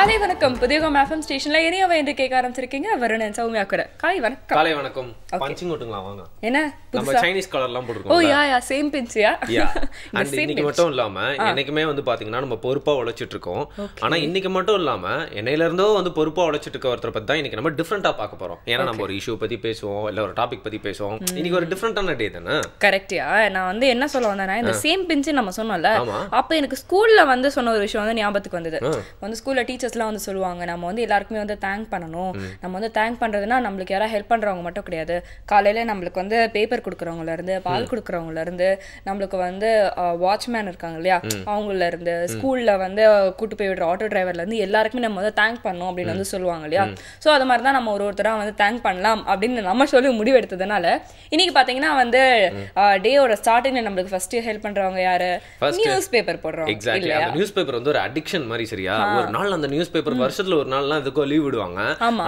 காலை வணக்கம். புதியகம் எஃப்எம் ஸ்டேஷன்ல இனியவ என்று கேட்க ஆரம்பிச்சிருக்கீங்க. வருணன் சௌமியா கூட. காலை வணக்கம். காலை வணக்கம். பஞ்சிங் ஓட்டுங்களா வாங்க. என்ன நம்ம சைனீஸ் கலர்லாம் போட்டுருக்கோம். ஓ யா சேம் பிஞ்சியா? அண்ட் இன்னைக்கு மட்டும் இல்லாம என்னைக்குமே வந்து பாத்தீங்கன்னா நம்ம பொறுப்பா உழைச்சிட்டு இருக்கோம். ஆனா இன்னைக்கு மட்டும் இல்லாம என்னையில இருந்தோ வந்து பொறுப்பா உழைச்சிட்டு இருக்க ஒருத்தரை பத்தி தான் இன்னைக்கு நம்ம டிஃபரெண்டா பார்க்க போறோம். ஏன்னா நம்ம ஒரு இஷ்யூ பத்தி பேசுவோம், இல்ல ஒரு டாபிக் பத்தி பேசுவோம். இன்னைக்கு ஒரு டிஃபரெண்டான டே தானே? கரெக்டியா? நான் வந்து என்ன சொல்ல வந்தேன்னா, இந்த சேம் பிஞ்சு நம்ம சொன்னோம்ல, அப்ப எனக்கு ஸ்கூல்ல வந்து சொன்ன ஒரு விஷயம் வந்து ஞாபகத்துக்கு வந்தது. வந்து ஸ்கூல்ல டீச்சர்ஸ்லாம் வந்து சொல்லுவாங்க, நம்ம வந்து எல்லாருக்குமே வந்து தேங்க் பண்ணணும். நம்ம வந்து தேங்க் பண்றதுன்னா நம்மளுக்கு யாராவது ஹெல்ப் பண்றவங்க மட்டும் கிடையாது. காலையில நம்மளுக்கு வந்து பேப்பர் கொடுக்குறவங்கல இருந்து, பால் கொடுக்குறவங்கல இருந்து, நம்மளுக்கு வந்து வாட்ச்மேன் இருக்காங்க இல்லையா, அவங்கள இருந்து, ஸ்கூல்ல வந்து கூட்டு போய் விடுற ஆட்டோ டிரைவர்ல இருந்து எல்லாருக்குமே நம்ம வந்து தேங்க் பண்ணணும் அப்படின்னு வந்து சொல்லுவாங்க இல்லையா. ஸோ அது மாதிரி தான் நம்ம ஒருத்தரா வந்து தேங்க் பண்ணலாம் அப்படின்னு நம்ம சொல்லி முடிவு எடுத்ததுனால இன்னைக்கு பாத்தீங்கன்னா வந்து டேயோட ஸ்டார்டிங்ல நம்மளுக்கு ஃபர்ஸ்ட் ஹெல்ப் பண்றவங்க யாரு? நியூஸ் பேப்பர் போடுறோம். எக்ஸாக்ட்லி. அந்த நியூஸ் பேப்பர் வந்து ஒரு அடிக்ஷன் மாதிரி. சரியா? ஒரு நாள் அந்த நியூஸ் பேப்பர் வருஷத்துல ஒரு நாள்லாம் இதுக்கு லீவ் விடுவாங்க.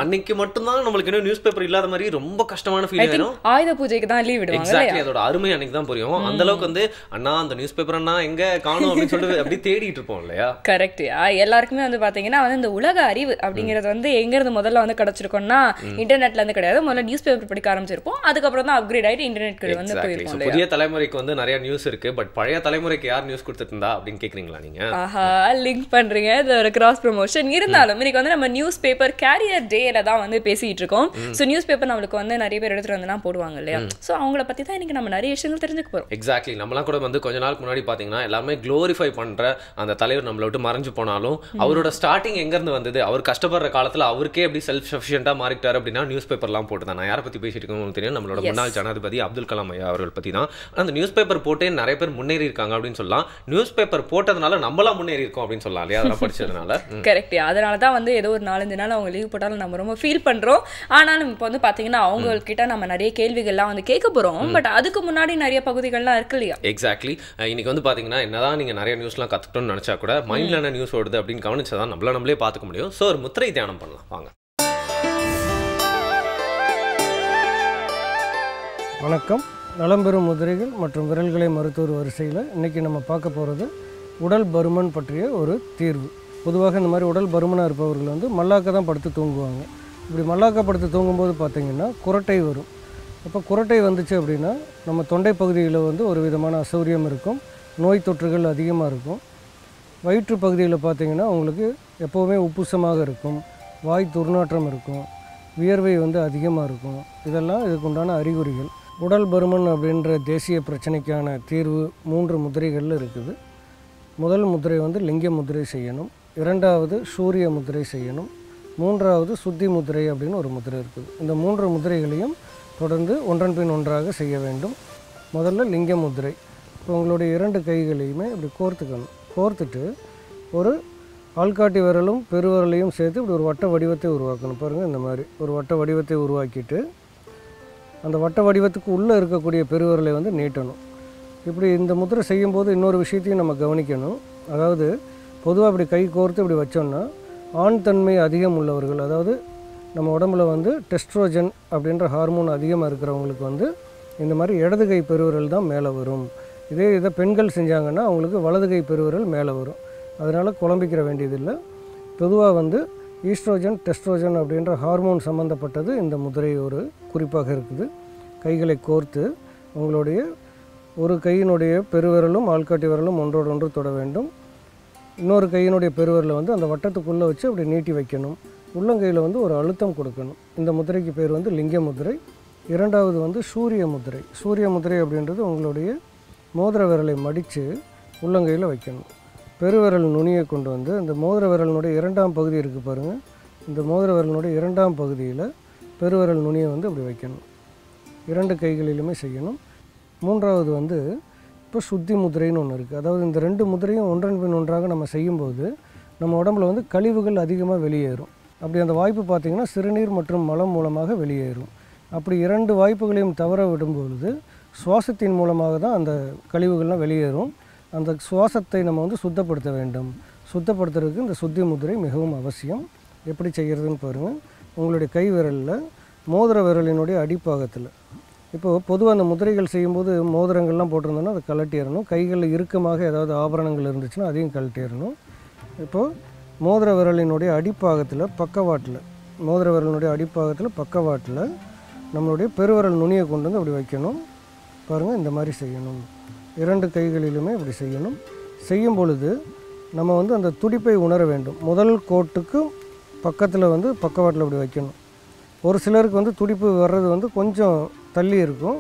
அன்னைக்கு மட்டும் தான் நம்மளுக்கு இன்னும் நியூஸ் பேப்பர் இல்லாத மாதிரி ரொம்ப கஷ்டமான ஃபீல் ஆயிடும். ஆயுத பூஜைக்கு தான் லீவ் விடுவாங்க. எக்ஸாக்ட்லி. அதோட அருமை அன்னைக்கு தான் புரியும். அந்த அளவுக்கு வந்து அண்ணா அந்த நியூஸ் பேப்பர் அண்ணா எங்க காணோம் அப்படின்னு சொல்லிட்டு அப்படி தேடிட்டு இருப்போம் இல்லையா? கரெக்ட். எல்லாருக்குமே வந்து பாத்தீங்கன்னா வந்து இந்த உலக அறிவு அப்படிங்கிறது வந்து எங்க இருந்து முதல்ல வந்து கிடைச்சிருக்கோம்னா இன்டர்நெட்ல இருந்து கிடையாது. முதல்ல நியூஸ் பேப்பர் படிக்க ஆரம்பிச்சிருப்போம். அதுக்கப்புறம் தான் அப்கிரேட் ஆயிட்டு இன்டர்நெட் வந்து போயிருக்கோம். புதிய தலைமுறைக்கு வந்து நிறைய நியூஸ் இருக்கு. பட் பழைய தலைமுறைக்கு யார் நியூஸ் கொடுத்துட்டு இருந்தா அப்படின்னு கேக்குறீங்களா நீங்க? ஆஹா, லிங்க் பண்றீங்க. இது ஒரு கிராஸ் ப்ரமோஷன். இருந்தாலும் இன்னைக்கு வந்து நம்ம நியூஸ் பேப்பர் கேரியர் டேல தான் வந்து பேசிட்டு இருக்கோம். ஸோ நியூஸ் பேப்பர் நம்மளுக்கு வந்து நிறைய பேர் எடுத்துட்டு வந்து போடுவாங்க இல்லையா. ஸோ அவங்கள பத்தி தான் இன்னைக்கு நம்ம நிறைய விஷயங்கள் தெரிஞ்சுக்க போறோம். எக்ஸாக்ட்லி. நம்மளாம் கூட வந்து கொஞ்ச நாளுக்கு முன்னாடி பாத்தீங்கன்னா எல்லாமே க்ளோரிஃபை பண்ற அந்த தலைவர் நம்மளை விட்டு மறைஞ்சு போனாலும் அவரோட ஸ்டார்டிங் எங்க இருந்து வந்தது, அவர் கஷ்டப்படுற காலத்துல அவருக்கே எப்படி செல்ஃப் சஃபிஷியன்ட்டா மாறிட்டாரு அப்படின்னா நியூஸ் பேப்பர்லாம் போட்டு தான். நான் யாரை பத்தி பேசிட்டு இருக்கோம் தெரியும், நம்மளோட முன்னாள் ஜனாதிபதி அப்துல் கலாம் ஐயா அவர்கள் பத்தி தான். அந்த நியூஸ் பேப்பர் போட்டே நிறைய பேர் முன்னேறி இருக்காங்க அப்படின்னு சொல்லலாம். நியூஸ் பேப்பர் போட்டதுனால நம்மளாம் முன்னேறி இருக்கோம் அப்படின்னு சொல்லலாம் இல்லையா? அதெல்லாம் படிச்சதுனால. கரெக்ட். அதனால தான் வந்து ஏதோ ஒரு 4-5 நாள் அவங்க லீவ் போட்டாலும் நம்ம ரொம்ப ஃபீல் பண்றோம். ஆனாலும் இப்போ வந்து பாத்தீங்கன்னா அவங்க கிட்ட நம்ம நிறைய கேள்விகள்லாம் வந்து கேட்க போறோம். பட் அதுக்கு முன்னாடி நிறைய பகுதிகள்லாம் இருக்கு இல்லையா? எக்ஸாக்ட்லி. இன்னைக்கு வந்து பாத்தீங்கன்னா என்னதான் நீங்க நிறைய நியூஸ்லாம் கத்துக்கணும்னு நினைச்சா கூட மைண்ட்ல என்ன நியூஸ் ஓடுது அப்படின்னு கவனிச்சாதான் நம்மளே பார்த்துக்க முடியும். ஸோ ஒரு முத்திரை தியானம் பண்ணலாம் வாங்க. வணக்கம். நலம்பெறும் முதிரைகள் மற்றும் விரல்களை மருத்துவர் வரிசையில் இன்றைக்கி நம்ம பார்க்க போகிறது உடல் பருமன் பற்றிய ஒரு தீர்வு. பொதுவாக இந்த மாதிரி உடல் பருமனாக இருப்பவர்கள் வந்து மல்லாக்க தான் படுத்து தூங்குவாங்க. இப்படி மல்லாக்க படுத்து தூங்கும்போது பார்த்திங்கன்னா குரட்டை வரும். அப்போ குரட்டை வந்துச்சு அப்படின்னா நம்ம தொண்டை பகுதியில் வந்து ஒரு விதமான அசௌரியம் இருக்கும், நோய் தொற்றுகள் அதிகமாக இருக்கும். வயிற்று பகுதியில் பார்த்திங்கன்னா உங்களுக்கு எப்போவுமே உப்புசமாக இருக்கும், வாய் துர்நாற்றம் இருக்கும், வியர்வை வந்து அதிகமாக இருக்கும். இதெல்லாம் இதுக்குண்டான அறிகுறிகள். உடல் பருமன் அப்படின்ற தேசிய பிரச்சனைக்கான தீர்வு 3 முதிரைகளில் இருக்குது. முதல் முதிரை வந்து லிங்க முதிரை செய்யணும், இரண்டாவது சூரிய முதிரை செய்யணும், மூன்றாவது சுத்தி முதிரை அப்படின்னு ஒரு முதிரை இருக்குது. இந்த 3 முதிரைகளையும் தொடர்ந்து ஒன்றன் பின் ஒன்றாக செய்ய வேண்டும். முதல்ல லிங்க முதிரை. இப்போ உங்களுடைய 2 கைகளையுமே இப்படி கோர்த்துக்கணும். கோர்த்துட்டு ஒரு ஆள்காட்டி விரலும் பெருவிரலையும் சேர்த்து இப்படி ஒரு வட்ட வடிவத்தை உருவாக்கணும். பாருங்கள், இந்த மாதிரி ஒரு வட்ட வடிவத்தை உருவாக்கிட்டு அந்த வட்ட வடிவத்துக்கு உள்ளே இருக்கக்கூடிய பெருவிரலை வந்து நீட்டணும். இப்படி இந்த முதிரை செய்யும்போது இன்னொரு விஷயத்தையும் நம்ம கவனிக்கணும். அதாவது பொதுவாக இப்படி கை கோர்த்து இப்படி வச்சோம்னா ஆண் தன்மை அதிகம் உள்ளவர்கள், அதாவது நம்ம உடம்புல வந்து டெஸ்ட்ரோஜன் அப்படின்ற ஹார்மோன் அதிகமாக இருக்கிறவங்களுக்கு வந்து இந்த மாதிரி இடது கை பெருவிரல் தான் மேலே வரும். இதை பெண்கள் செஞ்சாங்கன்னா அவங்களுக்கு வலது கை பெருவிரல் மேலே வரும். அதனால் குழம்பிக்கிற வேண்டியதில்லை. பொதுவாக வந்து ஈஸ்ட்ரோஜன் டெஸ்ட்ரோஜன் அப்படின்ற ஹார்மோன் சம்மந்தப்பட்டது இந்த முதிரை ஒரு குறிப்பாக இருக்குது. கைகளை கோர்த்து உங்களுடைய ஒரு கையினுடைய பெருவிரலும் ஆள்காட்டி விரலும் ஒன்றோடு ஒன்று தொட வேண்டும். இன்னொரு கையினுடைய பெருவிரலை வந்து அந்த வட்டத்துக்குள்ளே வச்சு அப்படி நீட்டி வைக்கணும். உள்ளங்கையில் வந்து ஒரு அழுத்தம் கொடுக்கணும். இந்த முதிரைக்கு பேர் வந்து லிங்க முதிரை. இரண்டாவது வந்து சூரிய முதிரை. சூரிய முதிரை அப்படின்றது உங்களுடைய மோதிர விரலை மடித்து உள்ளங்கையில் வைக்கணும். பெருவிரல் நுனியை கொண்டு வந்து இந்த மோதிர விரலினுடைய 2ஆம் பகுதி இருக்குது பாருங்கள், இந்த மோதிர விரலினுடைய 2ஆம் பகுதியில் பெருவிரல் நுனியை வந்து அப்படி வைக்கணும். 2 கைகளிலுமே செய்யணும். மூன்றாவது வந்து இப்போ சுத்தி முதிரைன்னு ஒன்று இருக்குது. அதாவது இந்த 2 முதிரையும் ஒன்றன் பின் ஒன்றாக நம்ம செய்யும்போது நம்ம உடம்புல வந்து கழிவுகள் அதிகமாக வெளியேறும். அப்படி அந்த வாய்ப்பு பார்த்திங்கன்னா சிறுநீர் மற்றும் மலம் மூலமாக வெளியேறும். அப்படி 2 வாய்ப்புகளையும் தவற விடும்பொழுது சுவாசத்தின் மூலமாக தான் அந்த கழிவுகள்லாம் வெளியேறும். அந்த சுவாசத்தை நம்ம வந்து சுத்தப்படுத்த வேண்டும். சுத்தப்படுத்துறதுக்கு இந்த சுத்தி முதிரை மிகவும் அவசியம். எப்படி செய்கிறதுன்னு பாருங்கள். உங்களுடைய கை விரலில் மோதிர விரலினுடைய அடிப்பாகத்தில், இப்போது பொதுவாக அந்த முதிரைகள் செய்யும்போது மோதிரங்கள்லாம் போட்டிருந்தோன்னா அதை கழட்டிடணும். கைகளில் இறுக்கமாக ஏதாவது ஆபரணங்கள் இருந்துச்சுன்னா அதையும் கழட்டிடணும். இப்போது மோதிர விரலினுடைய அடிப்பாகத்தில் பக்கவாட்டில் பக்கவாட்டில் நம்மளுடைய பெருவிரல் நுனியை கொண்டு வந்து அப்படி வைக்கணும். பாருங்கள், இந்த மாதிரி செய்யணும். 2 கைகளிலுமே இப்படி செய்யணும். செய்யும் பொழுது நம்ம வந்து அந்த துடிப்பை உணர வேண்டும். முதல் கோட்டுக்கு பக்கத்தில் வந்து பக்கவாட்டில் இப்படி வைக்கணும். ஒரு சிலருக்கு வந்து துடிப்பு வர்றது வந்து கொஞ்சம் தள்ளி இருக்கும்.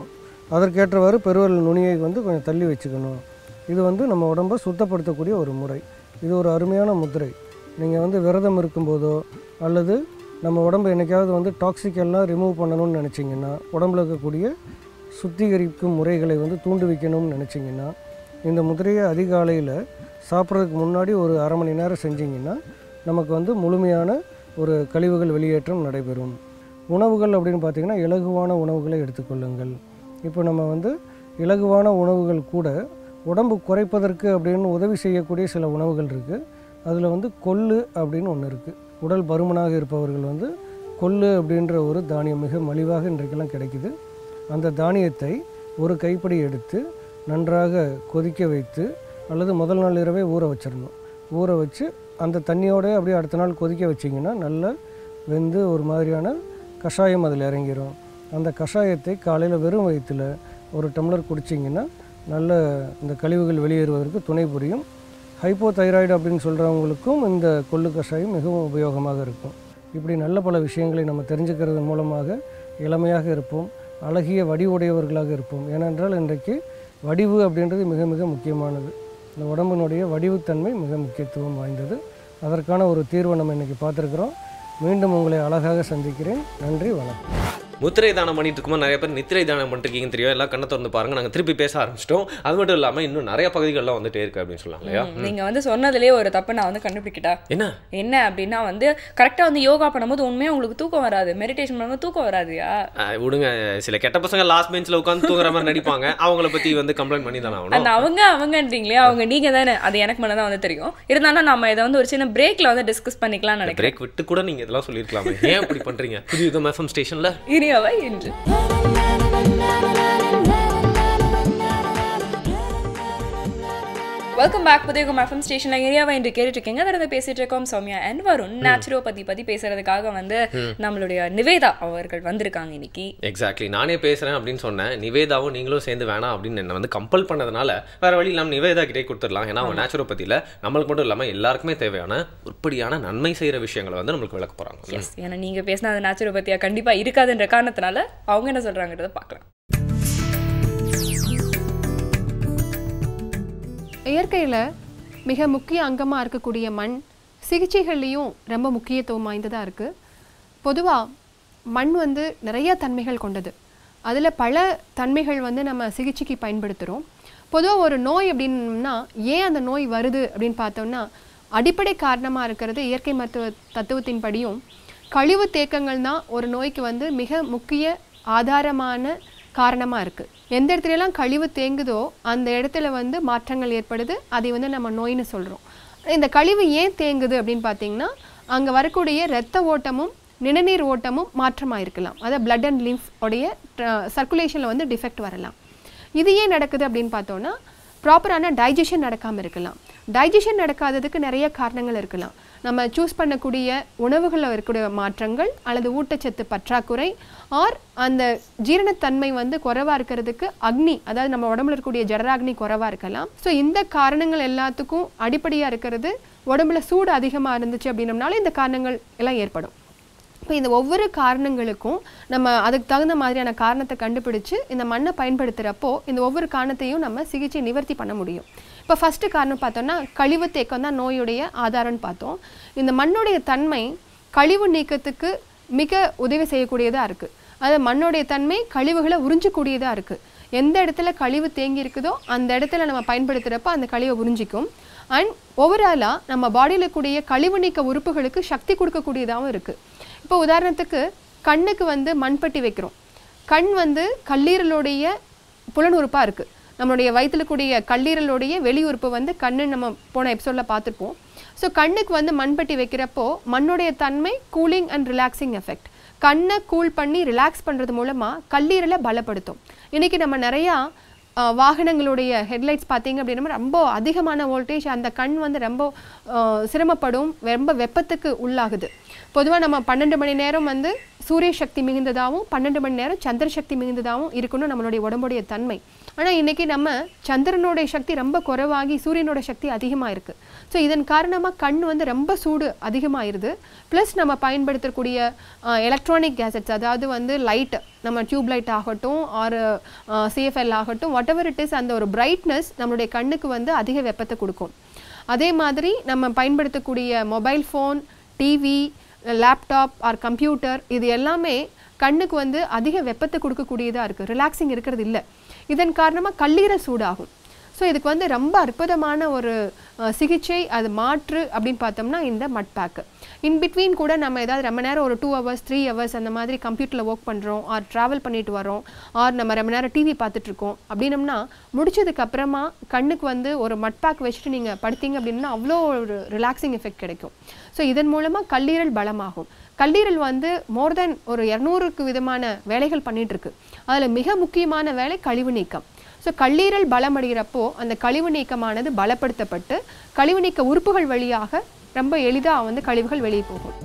அதற்கேற்றவாறு பெருவிரல் நுனியை வந்து கொஞ்சம் தள்ளி வச்சுக்கணும். இது வந்து நம்ம உடம்பை சுத்தப்படுத்தக்கூடிய ஒரு முறை. இது ஒரு அருமையான முத்திரை. நீங்கள் வந்து விரதம் இருக்கும்போதோ அல்லது நம்ம உடம்பை என்றைக்காவது வந்து டாக்ஸிக்கெல்லாம் ரிமூவ் பண்ணணும்னு நினச்சிங்கன்னா, உடம்புல இருக்கக்கூடிய சுத்திகரிக்கும் முறைகளை வந்து தூண்டுவிக்கணும்னு நினச்சிங்கன்னா, இந்த முத்திரையை அதிகாலையில் சாப்பிட்றதுக்கு முன்னாடி ஒரு அரை மணி நேரம் செஞ்சிங்கன்னா நமக்கு வந்து முழுமையான ஒரு கழிவுகள் வெளியேற்றம் நடைபெறும். உணவுகள் அப்படின்னு பார்த்திங்கன்னா இலகுவான உணவுகளை எடுத்துக்கொள்ளுங்கள். இப்போ நம்ம வந்து இலகுவான உணவுகள் கூட உடம்பு குறைப்பதற்கு அப்படின்னு உதவி செய்யக்கூடிய சில உணவுகள் இருக்குது. அதில் வந்து கொள்ளு அப்படின்னு ஒன்று இருக்குது. உடல் பருமனாக இருப்பவர்கள் வந்து கொள்ளு அப்படின்ற ஒரு தானியம் மிக மலிவாக இன்றைக்கெல்லாம் கிடைக்குது. அந்த தானியத்தை ஒரு கைப்பிடி எடுத்து நன்றாக கொதிக்க வைத்து அல்லது முதல் நாள் இரவே ஊற வச்சிடணும். ஊற வச்சு அந்த தண்ணியோடு அப்படியே அடுத்த நாள் கொதிக்க வச்சிங்கன்னா நல்லா வெந்து ஒரு மாதிரியான கஷாயம் அதில் இறங்கிடும். அந்த கஷாயத்தை காலையில் வெறும் வயிற்றில் ஒரு டம்ளர் குடிச்சிங்கன்னா நல்ல இந்த கழிவுகள் வெளியேறுவதற்கு துணை புரியும். ஹைப்போதைராய்டு அப்படின்னு சொல்கிறவங்களுக்கும் இந்த கொள்ளு கஷாயம் மிகவும் உபயோகமாக இருக்கும். இப்படி நல்ல பல விஷயங்களை நம்ம தெரிஞ்சுக்கிறது மூலமாக இளமையாக இருப்போம், அழகிய வடிவுடையவர்களாக இருப்போம். ஏனென்றால் இன்றைக்கு வடிவு அப்படின்றது மிக மிக முக்கியமானது. இந்த உடம்பினுடைய வடிவுத்தன்மை மிக முக்கியத்துவம் வாய்ந்தது. அதற்கான ஒரு தீர்வை நம்ம இன்றைக்கி பார்த்துருக்குறோம். மீண்டும் உங்களை அழகாக சந்திக்கிறேன். நன்றி, வணக்கம். முத்திரை தானம் பண்ணிட்டு இருக்கும்போது நிறைய பேர் நித்திரை தானம் பண்ணிருக்கீங்கன்னு தெரியும். எல்லாம் கண்ணை திறந்து பாருங்க, நாங்கள் திருப்பி பேச ஆரம்பிச்சிட்டோம். அது மட்டும் இல்லாமல் இன்னும் நிறைய பகுதிகள்லாம் வந்துட்டே இருக்கு அப்படின்னு சொல்லலாம் இல்லையா? நீங்க வந்து சொன்னதுலேயே ஒரு தப்பு நான் வந்து கண்டுபிடிக்கிட்டா. என்ன அப்படின்னா வந்து கரெக்டாக வந்து யோகா பண்ணும்போது உண்மையாக உங்களுக்கு தூக்கம் வராது, மெடிடேஷன் பண்ணும்போது தூக்கம் வராதுயா. விடுங்க, சில கெட்ட பசங்க லாஸ்ட் பெஞ்சில் உட்காந்து தூங்குற மாதிரி நடிப்பாங்க. அவங்கள பற்றி வந்து கம்ப்ளைண்ட் பண்ணி தானே ஆகணும். அவங்கன்றீங்களே, அவங்க நீங்க தானே, அது எனக்கு மேலே தான் வந்து தெரியும். இருந்தாலும் நம்ம இதை வந்து ஒரு சின்ன பிரேக்ல வந்து டிஸ்கஸ் பண்ணிக்கலாம் நினைக்கிறேன். பிரேக் விட்டு கூட நீங்க இதெல்லாம் சொல்லியிருக்கலாமே, ஏன் அப்படி பண்றீங்க? புதிய FM ஸ்டேஷன்ல இனியவை என்று வெல்கம் பேக். புதியகம் FM ஸ்டேஷன்ல ஏரியாவை என்று கேட்டுட்டு இருக்கீங்க. அதில் பேசிட்டு இருக்கோம் சௌமியா அண்ட் வருண். நேச்சுரோபதி பத்தி பேசுறதுக்காக வந்து நம்மளுடைய நிவேதா அவர்கள் வந்திருக்காங்க இன்னைக்கு. எக்ஸாக்ட்லி, நானே பேசுறேன் அப்படின்னு சொன்னேன். நிவேதாவும் நீங்களும் சேர்ந்து வேணாம் அப்படின்னு என்ன வந்து கம்பல் பண்ணதுனால வேற வழி இல்லாமல் நிவேதா கிட்டே கொடுத்துடலாம். ஏன்னா அவங்க நேச்சுரோபதியில நம்மளுக்கு மட்டும் இல்லாமல் எல்லாருக்குமே தேவையான உருப்படியான நன்மை செய்யற விஷயங்களை வந்து நம்மளுக்கு விளக்க போறாங்க. ஏன்னா நீங்க பேசினா அது நேச்சுரோபதியா கண்டிப்பா இருக்காதுன்ற காரணத்தினால அவங்க என்ன சொல்றாங்கன்றத பார்க்கலாம். இயற்கையில் மிக முக்கிய அங்கமாக இருக்கக்கூடிய மண் சிகிச்சைகள்லேயும் ரொம்ப முக்கியத்துவம் வாய்ந்ததாக இருக்குது. பொதுவாக மண் வந்து நிறைய தன்மைகள் கொண்டது. அதில் பல தன்மைகள் வந்து நம்ம சிகிச்சைக்கு பயன்படுத்துகிறோம். பொதுவாக ஒரு நோய் அப்படின்னா ஏன் அந்த நோய் வருது அப்படின்னு பார்த்தோம்னா, அடிப்படை காரணமாக இருக்கிறது இயற்கை மருத்துவ தத்துவத்தின் படியும் கழிவு தேக்கங்கள் தான் ஒரு நோய்க்கு வந்து மிக முக்கிய ஆதாரமான காரணமாக இருக்குது. எந்த இடத்துலலாம் கழிவு தேங்குதோ அந்த இடத்துல வந்து மாற்றங்கள் ஏற்படுது. அதை வந்து நம்ம நோயின்னு சொல்கிறோம். இந்த கழிவு ஏன் தேங்குது அப்படின்னு பார்த்தீங்கன்னா, அங்கே வரக்கூடிய இரத்த ஓட்டமும் நிணநீர் ஓட்டமும் மாற்றமாக இருக்கலாம். அதாவது பிளட் அண்ட் லிம்ஃப் உடைய சர்க்குலேஷனில் வந்து டிஃபெக்ட் வரலாம். இது ஏன் நடக்குது அப்படின்னு பார்த்தோன்னா, ப்ராப்பரான டைஜஷன் நடக்காமல் இருக்கலாம். டைஜஷன் நடக்காததுக்கு நிறைய காரணங்கள் இருக்கலாம். நம்ம சூஸ் பண்ணக்கூடிய உணவுகளில் இருக்கக்கூடிய மாற்றங்கள் அல்லது ஊட்டச்சத்து பற்றாக்குறை ஆர் அந்த ஜீரணத்தன்மை வந்து குறைவாக இருக்கிறதுக்கு அக்னி, அதாவது நம்ம உடம்புல இருக்கக்கூடிய ஜடராக்னி குறைவாக இருக்கலாம். ஸோ இந்த காரணங்கள் எல்லாத்துக்கும் அடிப்படையாக இருக்கிறது உடம்புல சூடு அதிகமாக இருந்துச்சு அப்படின்னம்னால இந்த காரணங்கள் எல்லாம் ஏற்படும். இப்போ இந்த ஒவ்வொரு காரணங்களுக்கும் நம்ம அதுக்கு தகுந்த மாதிரியான காரணத்தை கண்டுபிடிச்சு இந்த மண்ணை பயன்படுத்துகிறப்போ இந்த ஒவ்வொரு காரணத்தையும் நம்ம சிகிச்சை நிவர்த்தி பண்ண முடியும். இப்போ ஃபஸ்ட்டு காரணம் பார்த்தோம்னா கழிவு தேக்கம் தான் நோயுடைய ஆதாரம்னு பார்த்தோம். இந்த மண்ணுடைய தன்மை கழிவு நீக்கத்துக்கு மிக உதவி செய்யக்கூடியதாக இருக்குது. அது மண்ணுடைய தன்மை கழிவுகளை உறிஞ்சக்கூடியதாக இருக்குது. எந்த இடத்துல கழிவு தேங்கி இருக்குதோ அந்த இடத்துல நம்ம பயன்படுத்துகிறப்ப அந்த கழிவை உறிஞ்சிக்கும். அண்ட் ஓவராலாக நம்ம பாடியில் கூடிய கழிவு நீக்க உறுப்புகளுக்கு சக்தி கொடுக்கக்கூடியதாகவும் இருக்குது. இப்போ உதாரணத்துக்கு கண்ணுக்கு வந்து மண்பட்டி வைக்கிறோம். கண் வந்து கல்லீரலுடைய புலனுறுப்பாக இருக்குது. நம்மளுடைய வயிற்றில் கூடிய கல்லீரலுடைய வெளியுறுப்பு வந்து கண்ணு நம்ம போன எபிசோடில் பார்த்துருப்போம். ஸோ கண்ணுக்கு வந்து மண்பட்டி வைக்கிறப்போ மண்ணுடைய தன்மை கூலிங் அண்ட் ரிலாக்ஸிங் எஃபெக்ட். கண்ணை கூல் பண்ணி ரிலாக்ஸ் பண்ணுறது மூலமாக கல்லீரலை பலப்படுத்தும். இன்றைக்கி நம்ம நிறையா வாகனங்களுடைய ஹெட்லைட்ஸ் பார்த்தீங்க அப்படின்னா ரொம்ப அதிகமான வோல்டேஜ், அந்த கண் வந்து ரொம்ப சிரமப்படும், ரொம்ப வெப்பத்துக்கு உள்ளாகுது. பொதுவாக நம்ம 12 மணி நேரம் வந்து சூரிய சக்தி மிகுந்ததாகவும் 12 மணி நேரம் சந்திர சக்தி மிகுந்ததாகவும் இருக்கணும் நம்மளுடைய உடம்புடைய தன்மை. ஆனால் இன்றைக்கி நம்ம சந்திரனுடைய சக்தி ரொம்ப குறைவாகி சூரியனோட சக்தி அதிகமாக இருக்குது. ஸோ இதன் காரணமாக கண் வந்து ரொம்ப சூடு அதிகமாகிடுது. ப்ளஸ் நம்ம பயன்படுத்தக்கூடிய எலக்ட்ரானிக் கேசட்ஸ், அதாவது வந்து லைட், நம்ம டியூப் லைட் ஆகட்டும் ஆர் சிஎஃப்எல் ஆகட்டும், வாட் எவர் இட் இஸ், அந்த ஒரு பிரைட்னஸ் நம்மளுடைய கண்ணுக்கு வந்து அதிக வெப்பத்தை கொடுக்கும். அதே மாதிரி நம்ம பயன்படுத்தக்கூடிய mobile phone, TV, laptop or computer, இது எல்லாமே கண்ணுக்கு வந்து அதிக வெப்பத்தை கொடுக்கக்கூடியதாக இருக்குது, ரிலாக்ஸிங் இருக்கிறது இல்லை. இதன் காரணமாக கல்லீரல் சூடாகும். ஸோ இதுக்கு வந்து ரொம்ப அற்புதமான ஒரு சிகிச்சை, அது மாற்று அப்படின்னு பார்த்தோம்னா இந்த மட் பேக்கு. இன்பிட்வீன் கூட நம்ம ஏதாவது ரொம்ப நேரம் ஒரு 2 hours 3 hours அந்த மாதிரி கம்ப்யூட்டரில் ஒர்க் பண்ணுறோம், ஆர் ட்ராவல் பண்ணிட்டு வரோம், ஆர் நம்ம ரொம்ப நேரம் டிவி பார்த்துட்ருக்கோம் அப்படின்னம்னா முடிச்சதுக்கப்புறமா கண்ணுக்கு வந்து ஒரு மட் பேக் வச்சுட்டு நீங்கள் படுத்தீங்க அப்படின்னா அவ்வளோ ஒரு ரிலாக்ஸிங் எஃபெக்ட் கிடைக்கும். ஸோ இதன் மூலமாக கல்லீரல் பலமாகும். கல்லீரல் வந்து மோர் தென் ஒரு 200க்கு விதமான வேலைகள் பண்ணிகிட்ருக்கு. அதில் மிக முக்கியமான வேலை கழிவு நீக்கம். ஸோ கல்லீரல் பலமடைகிறப்போ அந்த கழிவு நீக்கமானது பலப்படுத்தப்பட்டு கழிவு நீக்க உறுப்புகள் வழியாக ரொம்ப எளிதாக வந்து கழிவுகள் வெளியே போகும்.